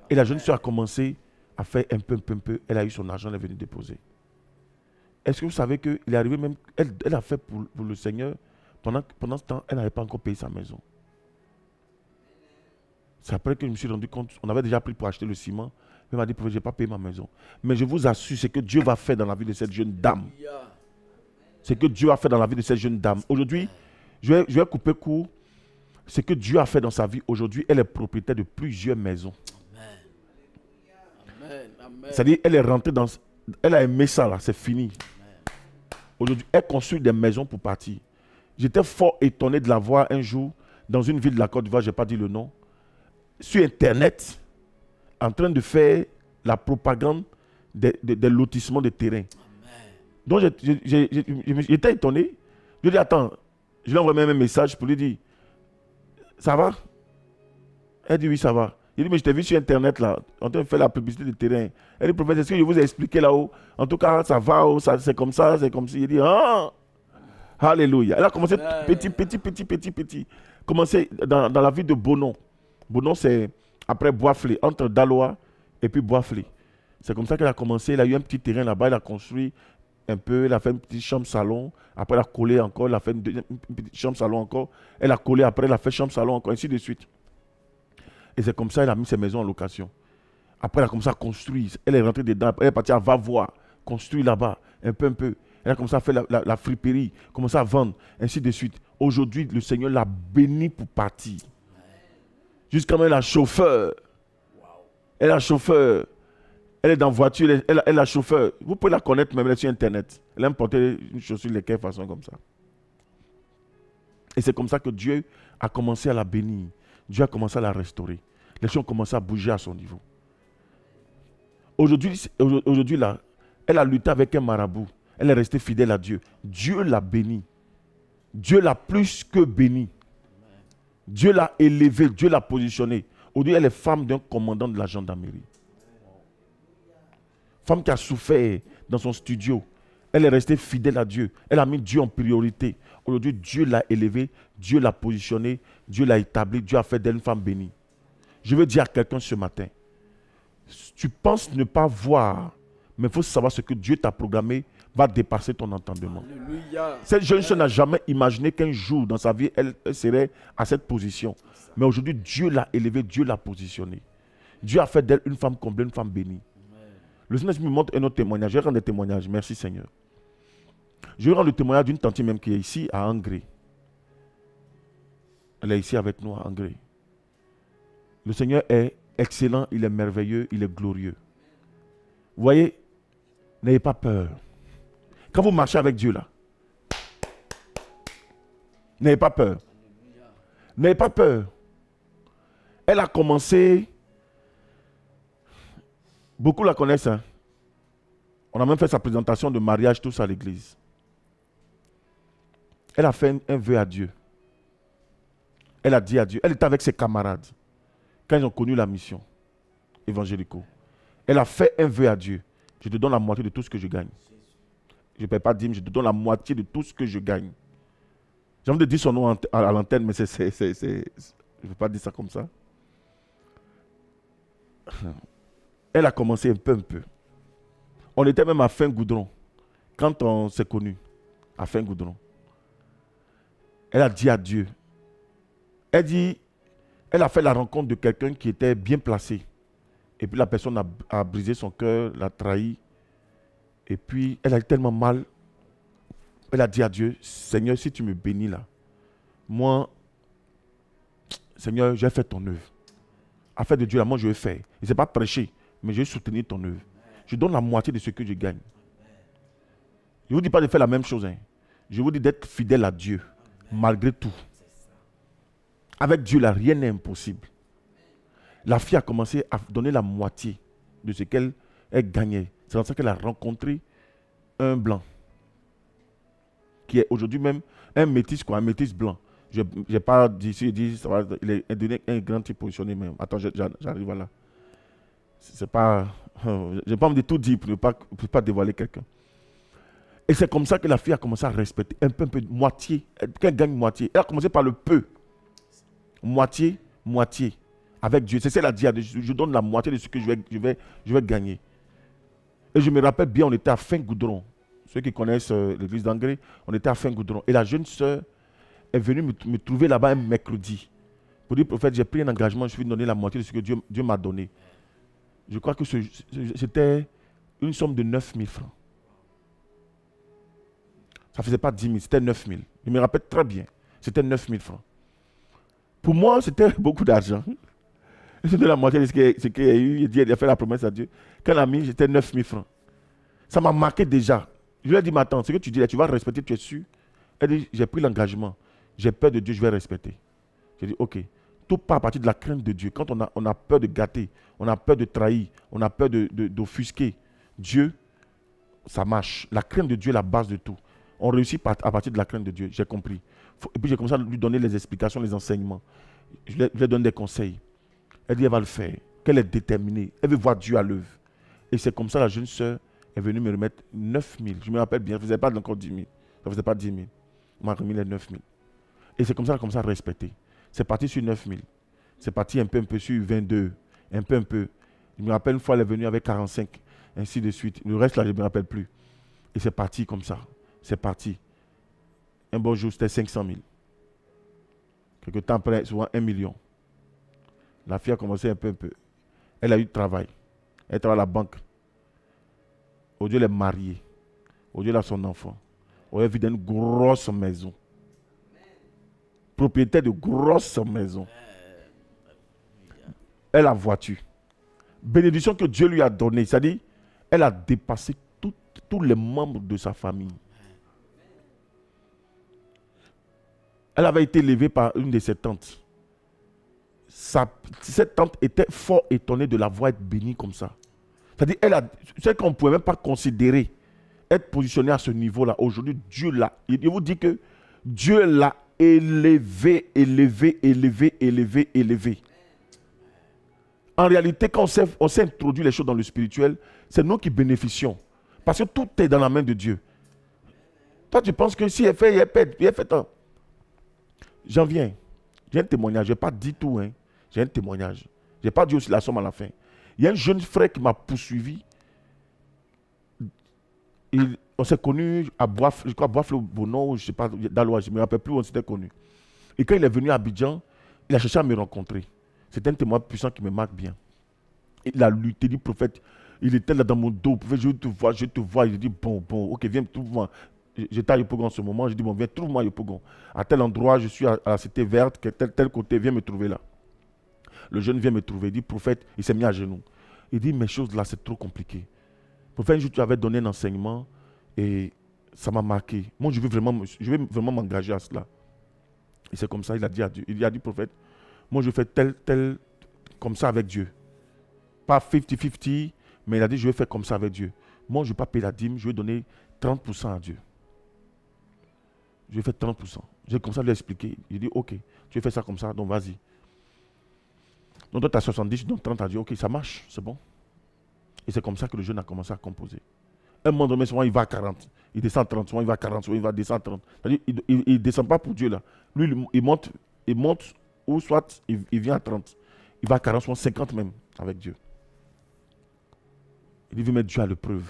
Et la jeune soeur a commencé à faire un peu. Elle a eu son argent, elle est venue déposer. Est-ce que vous savez qu'il est arrivé même, elle a fait pour le Seigneur, pendant ce temps, elle n'avait pas encore payé sa maison. C'est après que je me suis rendu compte, on avait déjà pris pour acheter le ciment. Elle m'a dit, prophète, je n'ai pas payé ma maison. Mais je vous assure, c'est que Dieu va faire dans la vie de cette jeune dame. C'est que Dieu a fait dans la vie de cette jeune dame. Aujourd'hui, je vais couper court. Ce que Dieu a fait dans sa vie aujourd'hui, elle est propriétaire de plusieurs maisons. C'est-à-dire, elle est rentrée dans... Elle a aimé ça, là, c'est fini. Aujourd'hui, elle construit des maisons pour partir. J'étais fort étonné de la voir un jour dans une ville de la Côte d'Ivoire, je n'ai pas dit le nom, sur Internet, en train de faire la propagande des lotissements de terrain. Donc, j'étais étonné. Je lui ai dit, attends, je lui ai envoyé même un message pour lui dire, ça va? Elle dit, oui, ça va. Il dit, mais je t'ai vu sur Internet, là, en train de faire la publicité de terrain. Elle dit, prophète, est-ce que je vous ai expliqué là-haut? En tout cas, ça va, c'est comme ça, c'est comme ça. Il dit, ah! Alléluia. Elle a commencé petit. Commencé dans la ville de Bonon. Bonon, c'est après Boisflé, entre Daloa et puis Boisflé. C'est comme ça qu'elle a commencé. Elle a eu un petit terrain là-bas, elle a construit un peu, elle a fait une petite chambre-salon. Après, elle a collé encore, elle a fait une petite chambre-salon encore. Elle a collé après, elle a fait chambre-salon encore, ainsi de suite. Et c'est comme ça qu'elle a mis ses maisons en location. Après, elle a commencé à construire. Elle est rentrée dedans. Elle est partie à Va-Voir, construire là-bas, un peu. Elle a commencé à faire la friperie, commencé à vendre, ainsi de suite. Aujourd'hui, le Seigneur l'a bénie pour partir. Jusqu'à même, elle a chauffeur. Elle a chauffeur. Elle est dans la voiture, elle a chauffeur. Vous pouvez la connaître même sur Internet. Elle aime porter une chaussure de quelle façon comme ça. Et c'est comme ça que Dieu a commencé à la bénir. Dieu a commencé à la restaurer. Les choses ont commencé à bouger à son niveau. Aujourd'hui là, elle a lutté avec un marabout. Elle est restée fidèle à Dieu. Dieu l'a bénie. Dieu l'a plus que bénie. Dieu l'a élevée, Dieu l'a positionnée. Aujourd'hui, elle est femme d'un commandant de la gendarmerie. Femme qui a souffert dans son studio. Elle est restée fidèle à Dieu. Elle a mis Dieu en priorité. Aujourd'hui, Dieu l'a élevée, Dieu l'a positionnée, Dieu l'a établie, Dieu a fait d'elle une femme bénie. Je veux dire à quelqu'un ce matin, tu penses ne pas voir, mais il faut savoir ce que Dieu t'a programmé va dépasser ton entendement. Alléluia. Cette jeune fille n'a jamais imaginé qu'un jour dans sa vie, elle serait à cette position. Mais aujourd'hui, Dieu l'a élevée, Dieu l'a positionnée. Dieu a fait d'elle une femme comblée, une femme bénie. Le Seigneur me montre un autre témoignage. Je vais rendre des témoignages. Merci Seigneur. Je vais rendre le témoignage d'une tante même qui est ici à Angré. Elle est ici avec nous à Angré. Le Seigneur est excellent, il est merveilleux, il est glorieux. Vous voyez, n'ayez pas peur. Quand vous marchez avec Dieu là, n'ayez pas peur. N'ayez pas peur. Elle a commencé, beaucoup la connaissent. Hein? On a même fait sa présentation de mariage tous à l'église. Elle a fait un vœu à Dieu. Elle a dit à Dieu. Elle était avec ses camarades quand ils ont connu la mission évangélico. Elle a fait un vœu à Dieu. Je te donne la moitié de tout ce que je gagne. Je ne paie pas 10 000, je te donne la moitié de tout ce que je gagne. J'ai envie de dire son nom à l'antenne, mais je ne veux pas dire ça comme ça. Elle a commencé un peu. On était même à fin goudron. Quand on s'est connus, à fin goudron. Elle a dit à Dieu. Elle a fait la rencontre de quelqu'un qui était bien placé. Et puis la personne a brisé son cœur, l'a trahi. Et puis elle a eu tellement mal. Elle a dit à Dieu, Seigneur, si tu me bénis là, moi, Seigneur, j'ai fait ton œuvre. Affaire de Dieu là, moi je vais faire. Je ne sais pas prêcher, mais je vais soutenir ton œuvre. Je donne la moitié de ce que je gagne. Je ne vous dis pas de faire la même chose. Hein. Je vous dis d'être fidèle à Dieu, malgré tout. Avec Dieu là, rien n'est impossible. La fille a commencé à donner la moitié de ce qu'elle gagnait. C'est dans ça qu'elle a rencontré un blanc. Qui est aujourd'hui même un métis, quoi, un métis blanc. Je n'ai pas dit, il est donné un grand type positionné même. Attends, j'arrive là. C'est pas. Je n'ai pas envie de tout dire pour ne pas dévoiler quelqu'un. Et c'est comme ça que la fille a commencé à respecter un peu, moitié. Qu'elle gagne moitié. Elle a commencé par le peu. Moitié. Avec Dieu. C'est ça qu'elle a dit. Je donne la moitié de ce que je vais gagner. Et je me rappelle bien, on était à fin goudron. Ceux qui connaissent l'église d'Angré, on était à fin goudron. Et la jeune sœur est venue me trouver là-bas un mercredi. Pour dire, prophète, j'ai pris un engagement, je vais donner la moitié de ce que Dieu m'a donné. Je crois que c'était une somme de 9 000 francs. Ça ne faisait pas 10 000, c'était 9 000. Je me rappelle très bien. C'était 9 000 francs. Pour moi, c'était beaucoup d'argent. Je donné la moitié de ce qu'il y a eu. Il a fait la promesse à Dieu. Quand il a mis, c'était 9 000 francs. Ça m'a marqué déjà. Je lui ai dit, ma tante, ce que tu dis là, tu vas respecter, tu es sûr? Elle dit, j'ai pris l'engagement. J'ai peur de Dieu, je vais respecter. J'ai dit, ok. Tout part à partir de la crainte de Dieu. Quand on a peur de gâter, on a peur de trahir, on a peur d'offusquer Dieu, ça marche. La crainte de Dieu est la base de tout. On réussit à partir de la crainte de Dieu. J'ai compris. Et puis j'ai commencé à lui donner les explications, les enseignements. Je lui donne des conseils. Elle dit, elle va le faire. Qu'elle est déterminée. Elle veut voir Dieu à l'œuvre. Et c'est comme ça la jeune sœur est venue me remettre 9 000. Je me rappelle bien, ça ne faisait pas encore 10 000. Ça ne faisait pas 10 000. On m'a remis les 9 000. Et c'est comme ça qu'elle a commencé à respecter. C'est parti sur 9 000. C'est parti un peu sur 22. Un peu. Je me rappelle une fois, elle est venue avec 45. Ainsi de suite. Le reste, là, je ne me rappelle plus. Et c'est parti comme ça. C'est parti. Un bon jour, c'était 500 000. Quelque temps après, souvent 1 million. La fille a commencé un peu. Elle a eu du travail. Elle travaille à la banque. Aujourd'hui, elle est mariée. Aujourd'hui, elle a son enfant. Aujourd'hui, elle vit dans une grosse maison. Propriétaire de grosse maison. Elle a voiture. Bénédiction que Dieu lui a donnée. C'est-à-dire, elle a dépassé tous les membres de sa famille. Elle avait été élevée par une de ses tantes. Cette tante était fort étonnée de la voir être bénie comme ça. C'est-à-dire, c'est qu'on ne pouvait même pas considérer être positionné à ce niveau-là. Aujourd'hui, Dieu l'a. Il vous dit que Dieu l'a élevé. En réalité, quand on s'est introduit les choses dans le spirituel, c'est nous qui bénéficions. Parce que tout est dans la main de Dieu. Toi, tu penses que si elle fait, il fait tant. J'en viens. J'ai un témoignage. Je n'ai pas dit tout. Hein. J'ai un témoignage. Je n'ai pas dit aussi la somme à la fin. Il y a un jeune frère qui m'a poursuivi. On s'est connus à Boisfle, je crois à Boisfle-Bonon, je ne sais pas, d'Alois, je ne me rappelle plus où on s'était connus. Et quand il est venu à Abidjan, il a cherché à me rencontrer. C'est un témoin puissant qui me marque bien. Il a lutté, dit prophète, il était là dans mon dos, prophète, je te vois. Il dit bon, ok, viens, trouve-moi. J'étais à Yopougon en ce moment, je dis bon, viens, trouve-moi à Yopougon. À tel endroit, je suis à la cité verte, tel côté, viens me trouver là. Le jeune vient me trouver, il dit prophète, il s'est mis à genoux. Il dit mes choses là, c'est trop compliqué. Prophète, un jour tu avais donné un enseignement et ça m'a marqué. Moi, je veux vraiment m'engager à cela. Et c'est comme ça, il a dit à Dieu. Il a dit prophète, moi je fais tel, comme ça avec Dieu. Pas 50-50, mais il a dit je vais faire comme ça avec Dieu. Moi, je ne vais pas payer la dîme, je vais donner 30% à Dieu. Je fais 30%. J'ai commencé à lui expliquer. Il dit, ok, tu fais ça comme ça, donc vas-y. Donc toi, tu as 70, je donne 30, tu as dit, ok, ça marche, c'est bon. Et c'est comme ça que le jeune a commencé à composer. Un moment donné, souvent, il va à 40. Il descend à 30, souvent, il va à 40, souvent, il va descendre à 30. C'est-à-dire, il ne descend pas pour Dieu, là. Lui, il monte, ou soit, il vient à 30. Il va à 40, souvent 50 même, avec Dieu. Il veut mettre Dieu à l'épreuve.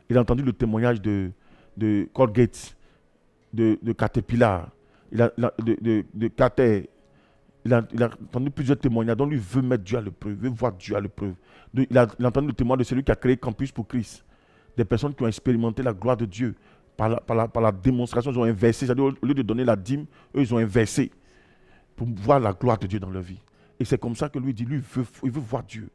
Il a entendu le témoignage de Colgate, de Caterpillar, de Cater. Il a entendu plusieurs témoignages. Donc, lui veut mettre Dieu à l'épreuve, il veut voir Dieu à l'épreuve. Il a entendu le témoignage de celui qui a créé Campus pour Christ. Des personnes qui ont expérimenté la gloire de Dieu par la démonstration. Ils ont inversé. C'est-à-dire, au lieu de donner la dîme, eux, ils ont inversé pour voir la gloire de Dieu dans leur vie. Et c'est comme ça que lui dit, lui, il veut voir Dieu.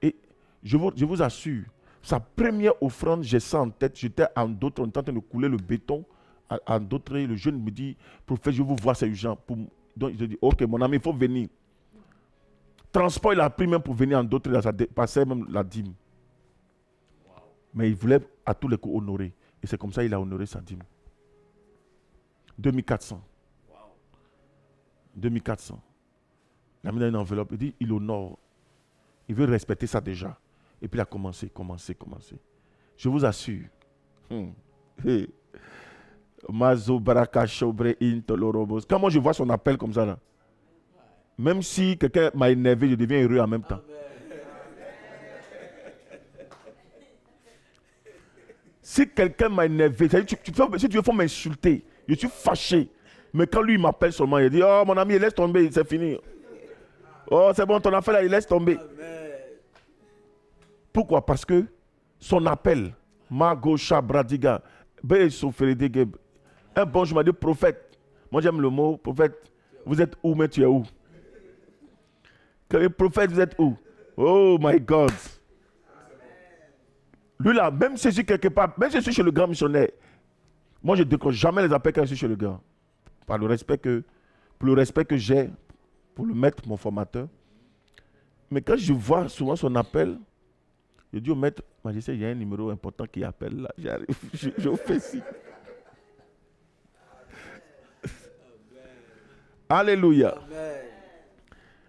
Et je vous assure, sa première offrande, j'ai ça en tête. J'étais en d'autres, on était en train de couler le béton. En d'autres, le jeune me dit, prophète, je veux vous voir, c'est urgent. Donc, je dis, ok, mon ami, il faut venir. Transport, il a pris même pour venir en d'autres, il a passé même la dîme. Wow. Mais il voulait à tous les coups honorer. Et c'est comme ça qu'il a honoré sa dîme. 2400. Wow. 2400. Il a mis dans une enveloppe, il dit, il honore. Il veut respecter ça déjà. Et puis il a commencé. Je vous assure. Mazo Baraka Shobre Intolorobos. Quand moi je vois son appel comme ça là, même si quelqu'un m'a énervé, je deviens heureux en même temps. Si quelqu'un m'a énervé, si tu veux, faut m'insulter. Je suis fâché. Mais quand lui m'appelle seulement, il dit, oh mon ami, laisse tomber, c'est fini. Oh c'est bon, ton affaire là, il laisse tomber. Pourquoi? Parce que son appel, Magosha Bradiga, un bon jour m'a dit prophète. Moi j'aime le mot prophète. Vous êtes où, mais tu es où? Prophète, vous êtes où? Oh my God. Lui là, même si je suis quelque part, même si je suis chez le grand missionnaire, moi je ne décroche jamais les appels quand je suis chez le grand. Pour le respect que j'ai pour le maître, mon formateur. Mais quand je vois souvent son appel, je dis au maître, Majesté, il y a un numéro important qui appelle là. J'arrive, je fais ci. Alléluia. Amen.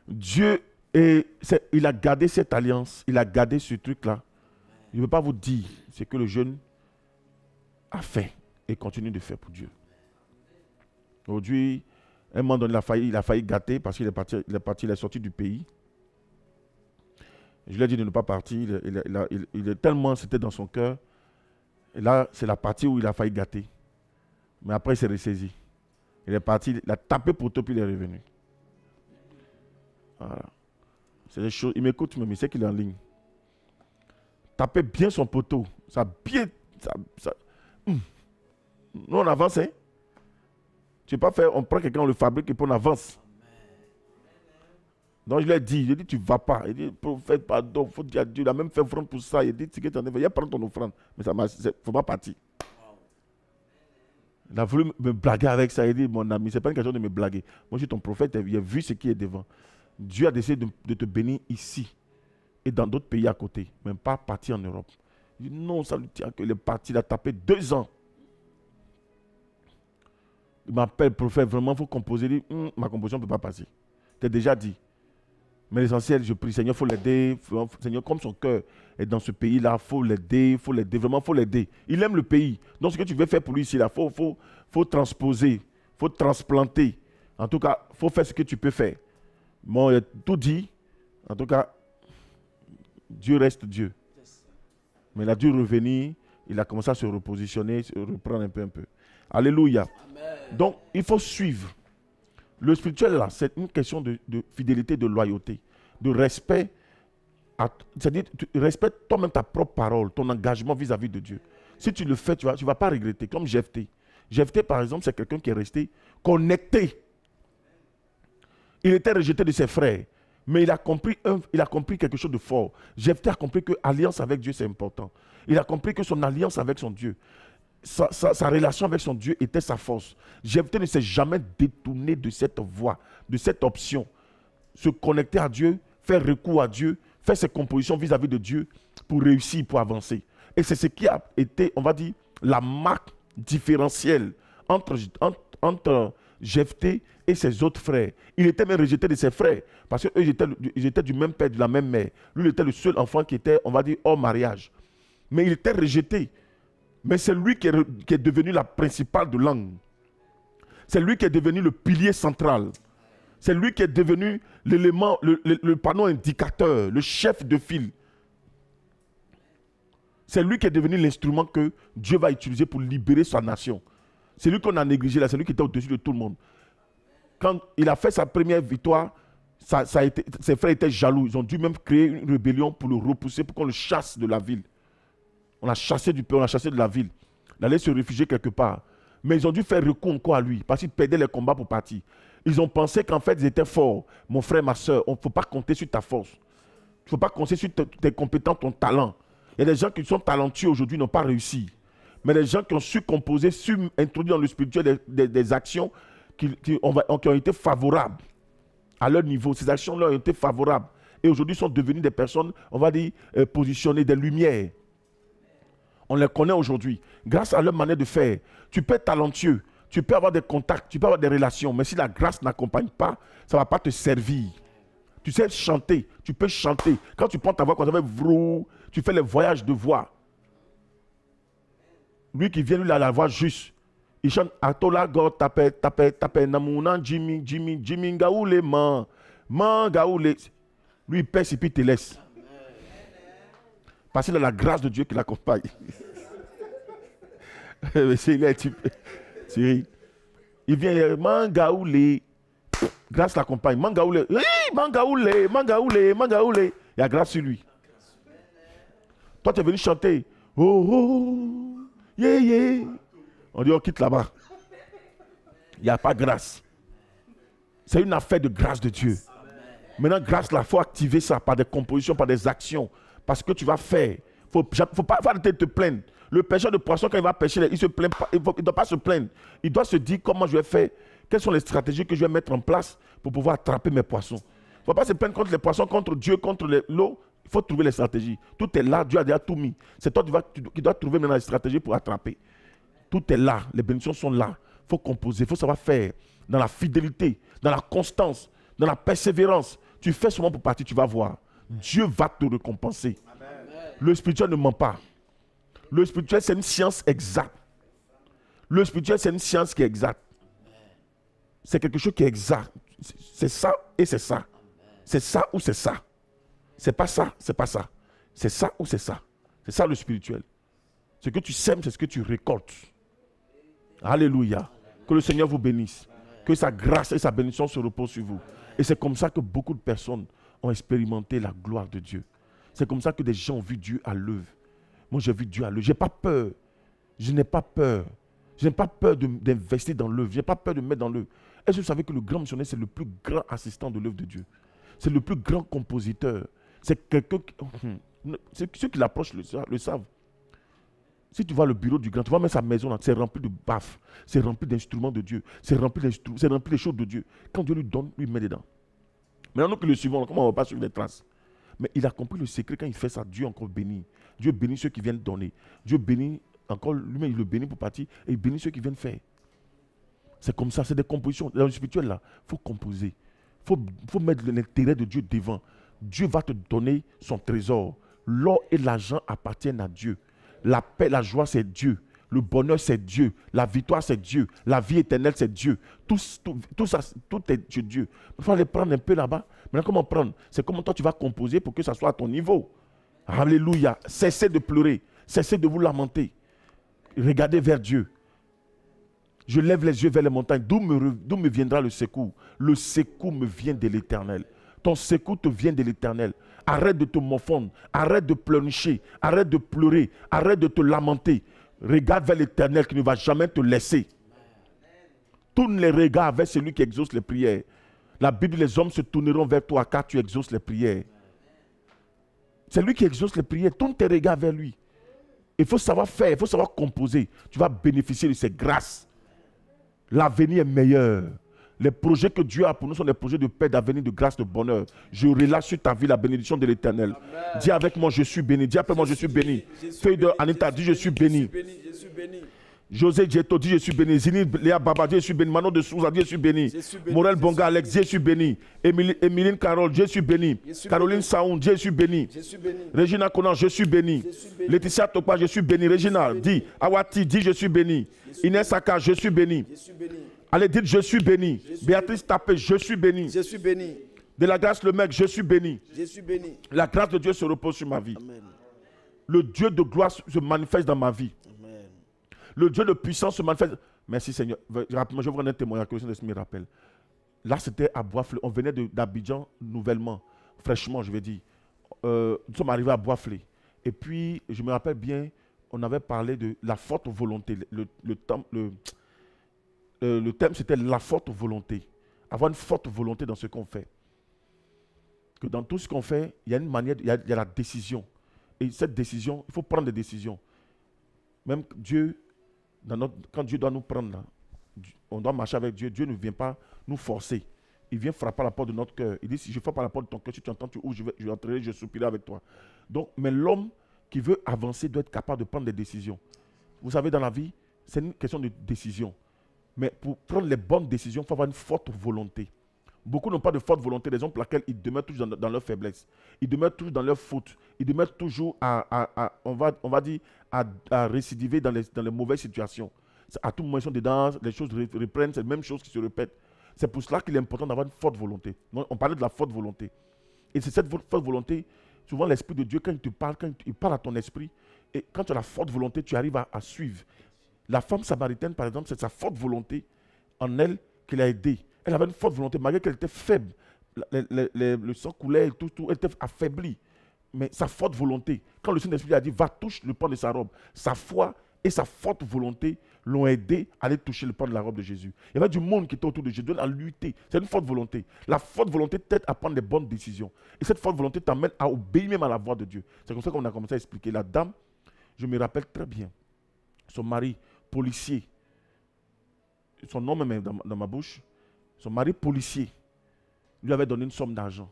Dieu, il a gardé cette alliance, il a gardé ce truc-là. Je ne veux pas vous dire ce que le jeune a fait et continue de faire pour Dieu. Aujourd'hui, un moment donné, il a failli gâter parce qu'il est sorti du pays. Je lui ai dit de ne pas partir. Il est tellement, c'était dans son cœur. Et là, c'est la partie où il a failli gâter. Mais après, il s'est ressaisi. Il est parti, il a tapé pour toi, puis il est revenu. Voilà. C'est des choses. Il m'écoute, mais il sait qu'il est en ligne. Tapez bien son poteau. Ça bien. Nous, on avance, hein. Tu ne peux pas faire, on prend quelqu'un, on le fabrique et puis on avance. Donc je lui ai dit, tu ne vas pas. Il dit, prophète, pardon, il faut dire à Dieu. Il a même fait offrande pour ça. Il dit, il a pris ton offrande. Mais ça il ne faut pas partir. Il a voulu me blaguer avec ça. Il dit, mon ami, ce n'est pas une question de me blaguer. Moi, je suis ton prophète, il a vu ce qui est devant. Dieu a décidé de te bénir ici et dans d'autres pays à côté, même pas partir en Europe. Il dit, non, ça lui tient qu'il est parti, il a tapé 2 ans. Il m'appelle, prophète, vraiment, il faut composer. Il dit, ma composition ne peut pas passer. Je t'ai déjà dit. Mais l'essentiel, je prie, Seigneur, il faut l'aider. Seigneur, comme son cœur est dans ce pays-là, il faut l'aider, vraiment, il faut l'aider. Il aime le pays. Donc, ce que tu veux faire pour lui ici, il faut transposer, il faut transplanter. En tout cas, il faut faire ce que tu peux faire. Bon, il a tout dit. En tout cas, Dieu reste Dieu. Mais il a dû revenir, il a commencé à se repositionner, se reprendre un peu. Alléluia. Amen. Donc, il faut suivre. Le spirituel, là, c'est une question de fidélité, de loyauté, de respect. C'est-à-dire, tu respectes toi-même ta propre parole, ton engagement vis-à-vis de Dieu. Si tu le fais, tu ne vas pas regretter. Comme Jephthé. Jephthé, par exemple, c'est quelqu'un qui est resté connecté. Il était rejeté de ses frères, mais il a compris quelque chose de fort. Jephthé a compris que l'alliance avec Dieu, c'est important. Il a compris que son alliance avec son Dieu, sa relation avec son Dieu était sa force. Jephthé ne s'est jamais détourné de cette voie, de cette option. Se connecter à Dieu, faire recours à Dieu, faire ses compositions vis-à-vis de Dieu pour réussir, pour avancer. Et c'est ce qui a été, on va dire, la marque différentielle entre Jephthé et ses autres frères. Il était même rejeté de ses frères parce qu'eux ils étaient du même père, de la même mère. Lui, il était le seul enfant qui était, on va dire, hors mariage. Mais il était rejeté. Mais c'est lui qui est devenu la principale de langue. C'est lui qui est devenu le pilier central. C'est lui qui est devenu l'élément, le panneau indicateur, le chef de file. C'est lui qui est devenu l'instrument que Dieu va utiliser pour libérer sa nation. C'est lui qu'on a négligé là, c'est lui qui était au-dessus de tout le monde. Quand il a fait sa première victoire, ses frères étaient jaloux. Ils ont dû même créer une rébellion pour le repousser, pour qu'on le chasse de la ville. On l'a chassé du peuple, on l'a chassé de la ville. Il allait se réfugier quelque part. Mais ils ont dû faire recours encore à lui, parce qu'il perdait les combats pour partir. Ils ont pensé qu'en fait, ils étaient forts. Mon frère, ma soeur, il ne faut pas compter sur ta force. Il ne faut pas compter sur tes compétences, ton talent. Il y a des gens qui sont talentueux aujourd'hui, n'ont pas réussi. Mais les gens qui ont su composer, su introduire dans le spirituel des actions qui ont été favorables à leur niveau. Ces actions-là ont été favorables. Et aujourd'hui, sont devenus des personnes, on va dire, positionnées, des lumières. On les connaît aujourd'hui. Grâce à leur manière de faire, tu peux être talentueux, tu peux avoir des contacts, tu peux avoir des relations. Mais si la grâce n'accompagne pas, ça ne va pas te servir. Tu sais chanter, tu peux chanter. Quand tu prends ta voix, quand tu fais vrou, tu fais les voyages de voix. Lui qui vient, lui, il a la voix juste. Il chante Atola God tape namuna Jimmy gaoule man gaoule. Lui il pèse et puis il te laisse. Parce qu'il a la grâce de Dieu qui l'accompagne. Il vient man gaoule. Grâce l'accompagne. Man gaoule. Il y a grâce sur lui. Toi tu es venu chanter. Oh oh. Yeah, yeah. On dit on quitte là-bas. Il n'y a pas grâce. C'est une affaire de grâce de Dieu. Maintenant, grâce là, il faut activer ça par des compositions, par des actions. Parce que tu vas faire. Il ne faut pas arrêter de te plaindre. Le pêcheur de poissons, quand il va pêcher, il ne se plaint pas. Il ne doit pas se plaindre. Il doit se dire comment je vais faire. Quelles sont les stratégies que je vais mettre en place pour pouvoir attraper mes poissons. Il ne faut pas se plaindre contre les poissons, contre Dieu, contre l'eau. Il faut trouver les stratégies. Tout est là, Dieu a déjà tout mis. C'est toi qui dois trouver maintenant les stratégies pour attraper. Tout est là, les bénédictions sont là. Il faut composer, il faut savoir faire. Dans la fidélité, dans la constance, dans la persévérance. Tu fais seulement pour partir, tu vas voir. Dieu va te récompenser. Amen. Le spirituel ne ment pas. Le spirituel, c'est une science exacte. Le spirituel, c'est une science qui est exacte. C'est quelque chose qui est exact. C'est ça et c'est ça. C'est ça ou c'est ça. C'est pas ça, c'est pas ça. C'est ça ou c'est ça. C'est ça le spirituel. Ce que tu sèmes, c'est ce que tu récoltes. Alléluia. Que le Seigneur vous bénisse. Que sa grâce et sa bénédiction se reposent sur vous. Et c'est comme ça que beaucoup de personnes ont expérimenté la gloire de Dieu. C'est comme ça que des gens ont vu Dieu à l'œuvre. Moi, j'ai vu Dieu à l'œuvre. Je n'ai pas peur. Je n'ai pas peur. Je n'ai pas peur d'investir dans l'œuvre. Je n'ai pas peur de me mettre dans l'œuvre. Est-ce que vous savez que le grand missionnaire, c'est le plus grand assistant de l'œuvre de Dieu? C'est le plus grand compositeur. C'est quelqu'un qui... Ceux qui l'approchent le savent. Si tu vois le bureau du grand, tu vois même sa maison, c'est rempli de baffes, c'est rempli d'instruments de Dieu, c'est rempli de choses de Dieu. Quand Dieu lui donne, lui met dedans. Maintenant, nous qui le suivons, comment on ne va pas suivre les traces? Mais il a compris le secret, quand il fait ça, Dieu encore bénit. Dieu bénit ceux qui viennent donner. Dieu bénit encore, lui-même il le bénit pour partir, et il bénit ceux qui viennent faire. C'est comme ça, c'est des compositions. Dans le spirituel, là, il faut composer. Il faut mettre l'intérêt de Dieu devant. Dieu va te donner son trésor. L'or et l'argent appartiennent à Dieu. La paix, la joie, c'est Dieu. Le bonheur, c'est Dieu. La victoire, c'est Dieu. La vie éternelle, c'est Dieu. Tout ça, tout est chez Dieu. Il faut aller prendre un peu là-bas. Maintenant, comment prendre? C'est comment toi, tu vas composer pour que ça soit à ton niveau. Alléluia. Cessez de pleurer. Cessez de vous lamenter. Regardez vers Dieu. Je lève les yeux vers les montagnes. D'où me viendra le secours? Le secours me vient de l'Éternel. Ton secours te vient de l'Éternel. Arrête de te morfondre. Arrête de pleurnicher. Arrête de pleurer. Arrête de te lamenter. Regarde vers l'Éternel qui ne va jamais te laisser. Tourne les regards vers celui qui exauce les prières. La Bible dit, les hommes se tourneront vers toi car tu exauces les prières. C'est lui qui exauce les prières. Tourne tes regards vers lui. Il faut savoir faire, il faut savoir composer. Tu vas bénéficier de ses grâces. L'avenir est meilleur. Les projets que Dieu a pour nous sont des projets de paix, d'avenir, de grâce, de bonheur. Je relâche sur ta vie la bénédiction de l'Éternel. Dis avec moi, je suis béni. Dis après moi, je suis béni. Feuille de Anita, dis je suis béni. José Djeto, dit je suis béni. Zini Léa Baba, dit je suis béni. Manon de Souza, dit je suis béni. Morel Bonga, Alex, dit je suis béni. Emeline Carole, je suis béni. Caroline Saoun, je suis béni. Regina Conan, je suis béni. Laetitia Tokpa, je suis béni. Regina, dit. Awati, dit je suis béni. Inès Aka, je suis béni. Allez, dites je suis béni. Béatrice Tapé, je suis béni. Je suis béni. De la grâce, le mec, je suis béni. Je suis béni. La grâce de Dieu se repose sur ma vie. Amen. Le Dieu de gloire se manifeste dans ma vie. Amen. Le Dieu de puissance se manifeste. Merci Seigneur. Rapidement, je vous rends un témoignage que le Saint-Esprit me rappelle. Là, c'était à Boisflé. On venait d'Abidjan nouvellement, fraîchement, je vais dire. Nous sommes arrivés à Boisflé. Et puis, je me rappelle bien, on avait parlé de la forte volonté. Le thème, c'était la forte volonté. Avoir une forte volonté dans ce qu'on fait. Que dans tout ce qu'on fait, il y a une manière, il y a la décision. Et cette décision, il faut prendre des décisions. Même Dieu, quand Dieu doit nous prendre, là, on doit marcher avec Dieu. Dieu ne vient pas nous forcer. Il vient frapper à la porte de notre cœur. Il dit, si je frappe à la porte de ton cœur, si tu entends, tu ouvres, je vais entrer, je soupirai avec toi. Donc, mais l'homme qui veut avancer doit être capable de prendre des décisions. Vous savez, dans la vie, c'est une question de décision. Mais pour prendre les bonnes décisions, il faut avoir une forte volonté. Beaucoup n'ont pas de forte volonté, raison pour laquelle ils demeurent toujours dans leur faiblesse. Ils demeurent toujours dans leur faute. Ils demeurent toujours on va dire, à récidiver dans les mauvaises situations. À tout moment, ils sont dedans, les choses reprennent, c'est la même chose qui se répète. C'est pour cela qu'il est important d'avoir une forte volonté. Donc, on parlait de la forte volonté. Et c'est cette forte volonté, souvent l'Esprit de Dieu, quand il te parle, quand il parle à ton esprit, et quand tu as la forte volonté, tu arrives à suivre. La femme samaritaine, par exemple, c'est sa forte volonté en elle qui l'a aidée. Elle avait une forte volonté, malgré qu'elle était faible. Le sang coulait et tout, elle était affaiblie. Mais sa forte volonté, quand le Saint-Esprit a dit, va toucher le pan de sa robe, sa foi et sa forte volonté l'ont aidé à aller toucher le pan de la robe de Jésus. Il y avait du monde qui était autour de Jésus, à lutter. C'est une forte volonté. La forte volonté t'aide à prendre les bonnes décisions. Et cette forte volonté t'amène à obéir même à la voix de Dieu. C'est comme ça qu'on a commencé à expliquer. La dame, je me rappelle très bien, son mari, policier, son nom même est dans ma bouche, son mari policier lui avait donné une somme d'argent.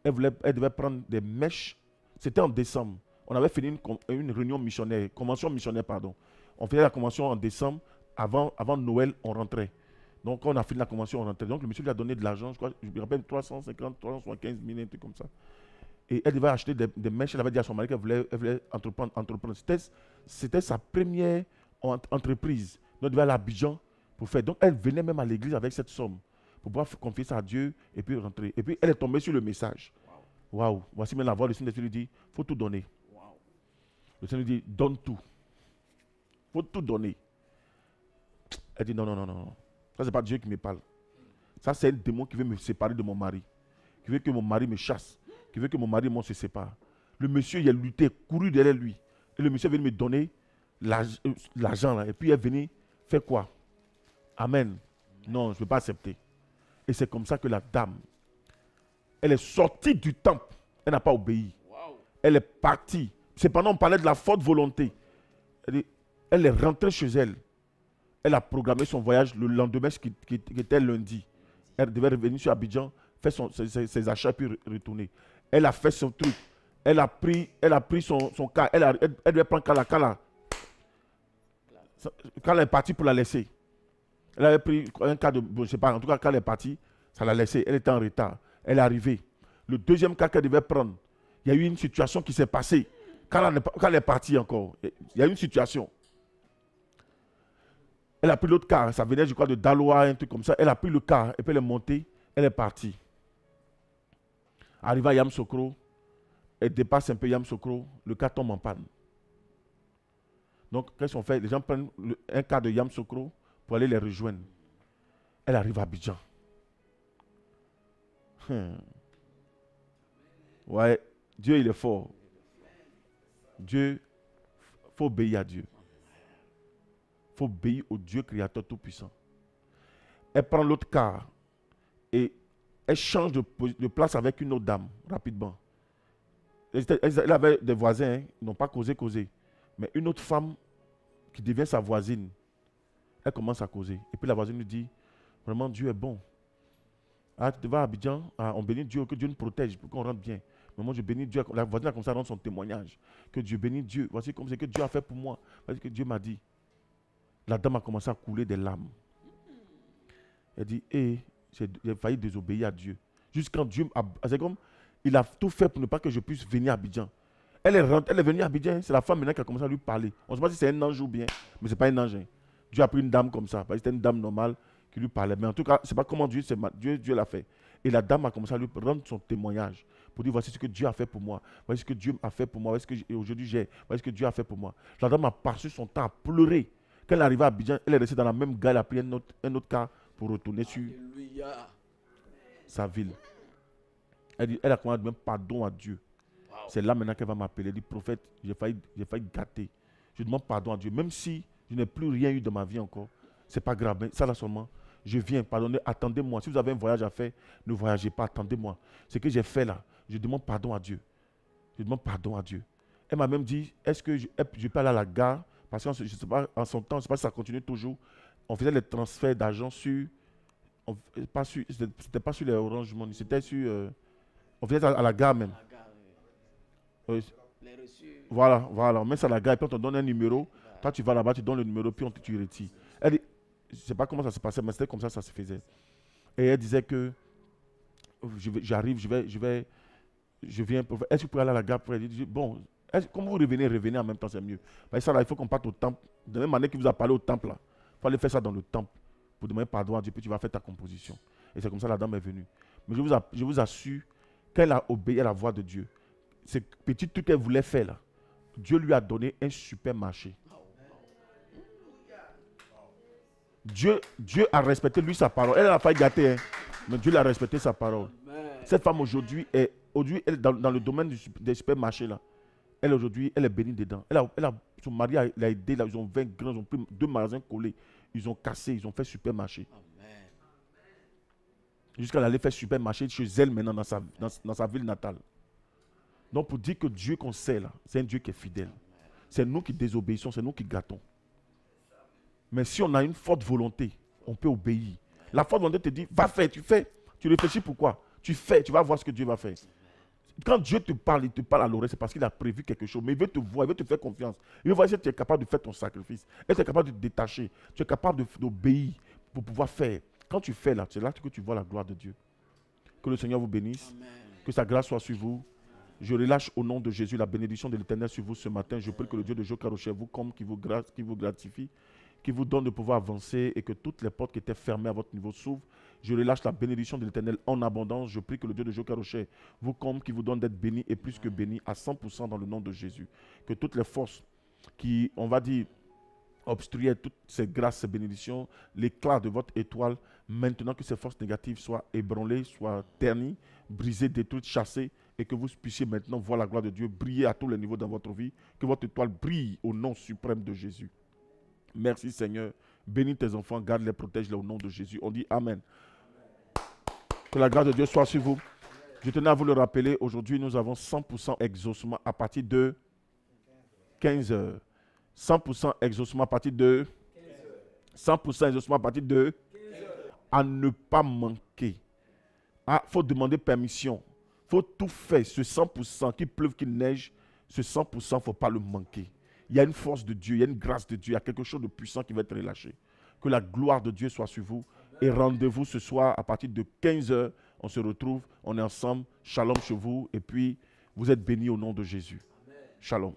Elle devait prendre des mèches. C'était en décembre. On avait fini une réunion missionnaire, convention missionnaire, pardon. On faisait la convention en décembre. Avant Noël, on rentrait. Donc, quand on a fini la convention, on rentrait. Donc, le monsieur lui a donné de l'argent, je me rappelle 350, 375 000, un truc comme ça. Et elle devait acheter des mèches. Elle avait dit à son mari qu'elle voulait entreprendre. C'était sa première entreprise. Donc, elle devait aller à Abidjan pour faire. Donc, elle venait même à l'église avec cette somme pour pouvoir confier ça à Dieu et puis rentrer. Et puis, elle est tombée sur le message. Waouh, voici même la voix du Saint-Esprit lui dit, il faut tout donner. Wow. Le Seigneur lui dit, donne tout. Il faut tout donner. Elle dit, non. Ça, ce n'est pas Dieu qui me parle. Ça, c'est un démon qui veut me séparer de mon mari. Qui veut que mon mari me chasse. Qui veut que mon mari et moi se séparent. Le monsieur, il a lutté, couru derrière lui. Et le monsieur est venu me donner l'argent. Là. Et puis, il est venu faire quoi? Amen. Non, je ne peux pas accepter. Et c'est comme ça que la dame, elle est sortie du temple. Elle n'a pas obéi. Wow. Elle est partie. C'est pendant qu'on parlait de la forte volonté. Elle est rentrée chez elle. Elle a programmé son voyage le lendemain, qui était lundi. Elle devait revenir sur Abidjan, faire ses achats puis retourner. Elle a fait son truc. Elle a pris son cas. Elle devait prendre Kala. Kala est partie pour la laisser. Elle avait pris un cas de... Bon, je ne sais pas. En tout cas, Kala est partie. Ça l'a laissée. Elle était en retard. Elle est arrivée. Le deuxième cas qu'elle devait prendre, il y a eu une situation qui s'est passée. Quand elle est partie encore, il y a eu une situation. Elle a pris l'autre car, ça venait, je crois, de Daloa, un truc comme ça. Elle a pris le car et puis elle est montée, elle est partie. Arrivée à Yamsokro, elle dépasse un peu Yamsokro, le car tombe en panne. Donc, qu'est-ce qu'on fait? Les gens prennent un car de Yamsokro pour aller les rejoindre. Elle arrive à Abidjan. Ouais, Dieu il est fort. Dieu, il faut obéir à Dieu. Il faut obéir au Dieu créateur tout-puissant. Elle prend l'autre car et elle change de place avec une autre dame rapidement. Elle avait des voisins, hein, ils n'ont pas causé. Mais une autre femme qui devient sa voisine, elle commence à causer. Et puis la voisine lui dit, vraiment Dieu est bon. Ah, tu vas à Abidjan, on bénit Dieu, que Dieu nous protège pour qu'on rentre bien. Mais moi, je bénis Dieu. La voisine a commencé à rendre son témoignage. Que Dieu bénit Dieu. Voici comme c'est que Dieu a fait pour moi. Voici ce que Dieu m'a dit. La dame a commencé à couler des larmes. Elle dit, j'ai failli désobéir à Dieu. Jusqu'à Dieu, c'est comme, il a tout fait pour ne pas que je puisse venir à Abidjan. Elle est venue à Abidjan, c'est la femme maintenant qui a commencé à lui parler. On ne sait pas si c'est un ange ou bien, mais ce n'est pas un ange. Hein. Dieu a pris une dame comme ça, parce que c'était une dame normale qui lui parlait. Mais en tout cas, ce n'est pas comment Dieu l'a fait. Et la dame a commencé à lui rendre son témoignage pour dire, voici ce que Dieu a fait pour moi. Voici ce que Dieu a fait pour moi. Voici ce que aujourd'hui j'ai. Voici ce que Dieu a fait pour moi. La dame a passé son temps à pleurer. Quand elle est arrivée à Abidjan, elle est restée dans la même gare, elle a pris un autre car pour retourner sur sa ville. Elle a commencé à demander pardon à Dieu. Wow. C'est là maintenant qu'elle va m'appeler. Elle dit, prophète, j'ai failli gâter. Je demande pardon à Dieu. Même si je n'ai plus rien eu de ma vie encore, c'est pas grave. Mais ça là seulement, je viens, pardonnez, attendez-moi. Si vous avez un voyage à faire, ne voyagez pas, attendez-moi. Ce que j'ai fait là, je demande pardon à Dieu. Je demande pardon à Dieu. Elle m'a même dit, est-ce que je peux aller à la gare? Parce que je ne sais pas, en son temps, je ne sais pas si ça continue toujours. On faisait les transferts d'argent sur... C'était pas sur les Orange Money, c'était sur... on faisait à la gare même. Les reçus. Voilà. On met ça à la gare et puis on te donne un numéro. Voilà. Toi, tu vas là-bas, tu donnes le numéro, puis tu retires. Elle dit, je ne sais pas comment ça se passait, mais c'était comme ça se faisait. Et elle disait que j'arrive, je viens. Est-ce que vous pouvez aller à la gare pour elle dit, bon, comme vous revenez en même temps, c'est mieux. Parce que ça, là, il faut qu'on parte au temple. De la même manière qu'il vous a parlé au temple, là. Il faut aller faire ça dans le temple pour demander pardon à Dieu, puis tu vas faire ta composition. Et c'est comme ça que la dame est venue. Mais je vous assure qu'elle a obéi à la voix de Dieu. Ce petit truc qu'elle voulait faire là, Dieu lui a donné un super marché. Dieu a respecté lui sa parole. Elle n'a pas gâté, hein, mais Dieu a respecté sa parole. Cette femme aujourd'hui est dans le domaine des supermarchés là. Elle aujourd'hui, elle est bénie dedans. Son mari a aidé là, ils ont 20 grands, ils ont pris 2 magasins collés, ils ont cassé, ils ont fait supermarché. Jusqu'à aller faire supermarché chez elle maintenant dans sa ville natale. Donc pour dire que Dieu qu'on sait là, c'est un Dieu qui est fidèle. C'est nous qui désobéissons, c'est nous qui gâtons. Mais si on a une forte volonté, on peut obéir. La forte volonté te dit, va faire, tu fais. Tu réfléchis pourquoi. Tu fais, tu vas voir ce que Dieu va faire. Quand Dieu te parle, il te parle à l'oreille, c'est parce qu'il a prévu quelque chose. Mais il veut te voir, il veut te faire confiance. Il veut voir si tu es capable de faire ton sacrifice. Et tu es capable de te détacher. Tu es capable d'obéir pour pouvoir faire. Quand tu fais là, c'est là que tu vois la gloire de Dieu. Que le Seigneur vous bénisse. Amen. Que sa grâce soit sur vous. Je relâche au nom de Jésus la bénédiction de l'Éternel sur vous ce matin. Je prie que le Dieu de Jokaroché vous comble, qui vous gratifie, qui vous donne de pouvoir avancer et que toutes les portes qui étaient fermées à votre niveau s'ouvrent. Je relâche la bénédiction de l'Éternel en abondance. Je prie que le Dieu de Jokaroché vous comble, qui vous donne d'être béni et plus que béni à 100% dans le nom de Jésus. Que toutes les forces qui, on va dire, obstruaient toutes ces grâces, ces bénédictions, l'éclat de votre étoile, maintenant que ces forces négatives soient ébranlées, soient ternies, brisées, détruites, chassées, et que vous puissiez maintenant voir la gloire de Dieu briller à tous les niveaux dans votre vie, que votre étoile brille au nom suprême de Jésus. Merci Seigneur. Bénis tes enfants, garde-les, protège-les au nom de Jésus. On dit Amen. Que la grâce de Dieu soit sur vous. Je tenais à vous le rappeler, aujourd'hui nous avons 100% exaucement à partir de 15 heures. 100% exaucement à partir de 100% exaucement à partir de à ne pas manquer. Il faut demander permission. Il faut tout faire. Ce 100%, qu'il pleuve, qu'il neige, ce 100%, il ne faut pas le manquer. Il y a une force de Dieu, il y a une grâce de Dieu, il y a quelque chose de puissant qui va être relâché. Que la gloire de Dieu soit sur vous. Et rendez-vous ce soir à partir de 15 heures. On se retrouve, on est ensemble. Shalom chez vous. Et puis, vous êtes bénis au nom de Jésus. Shalom.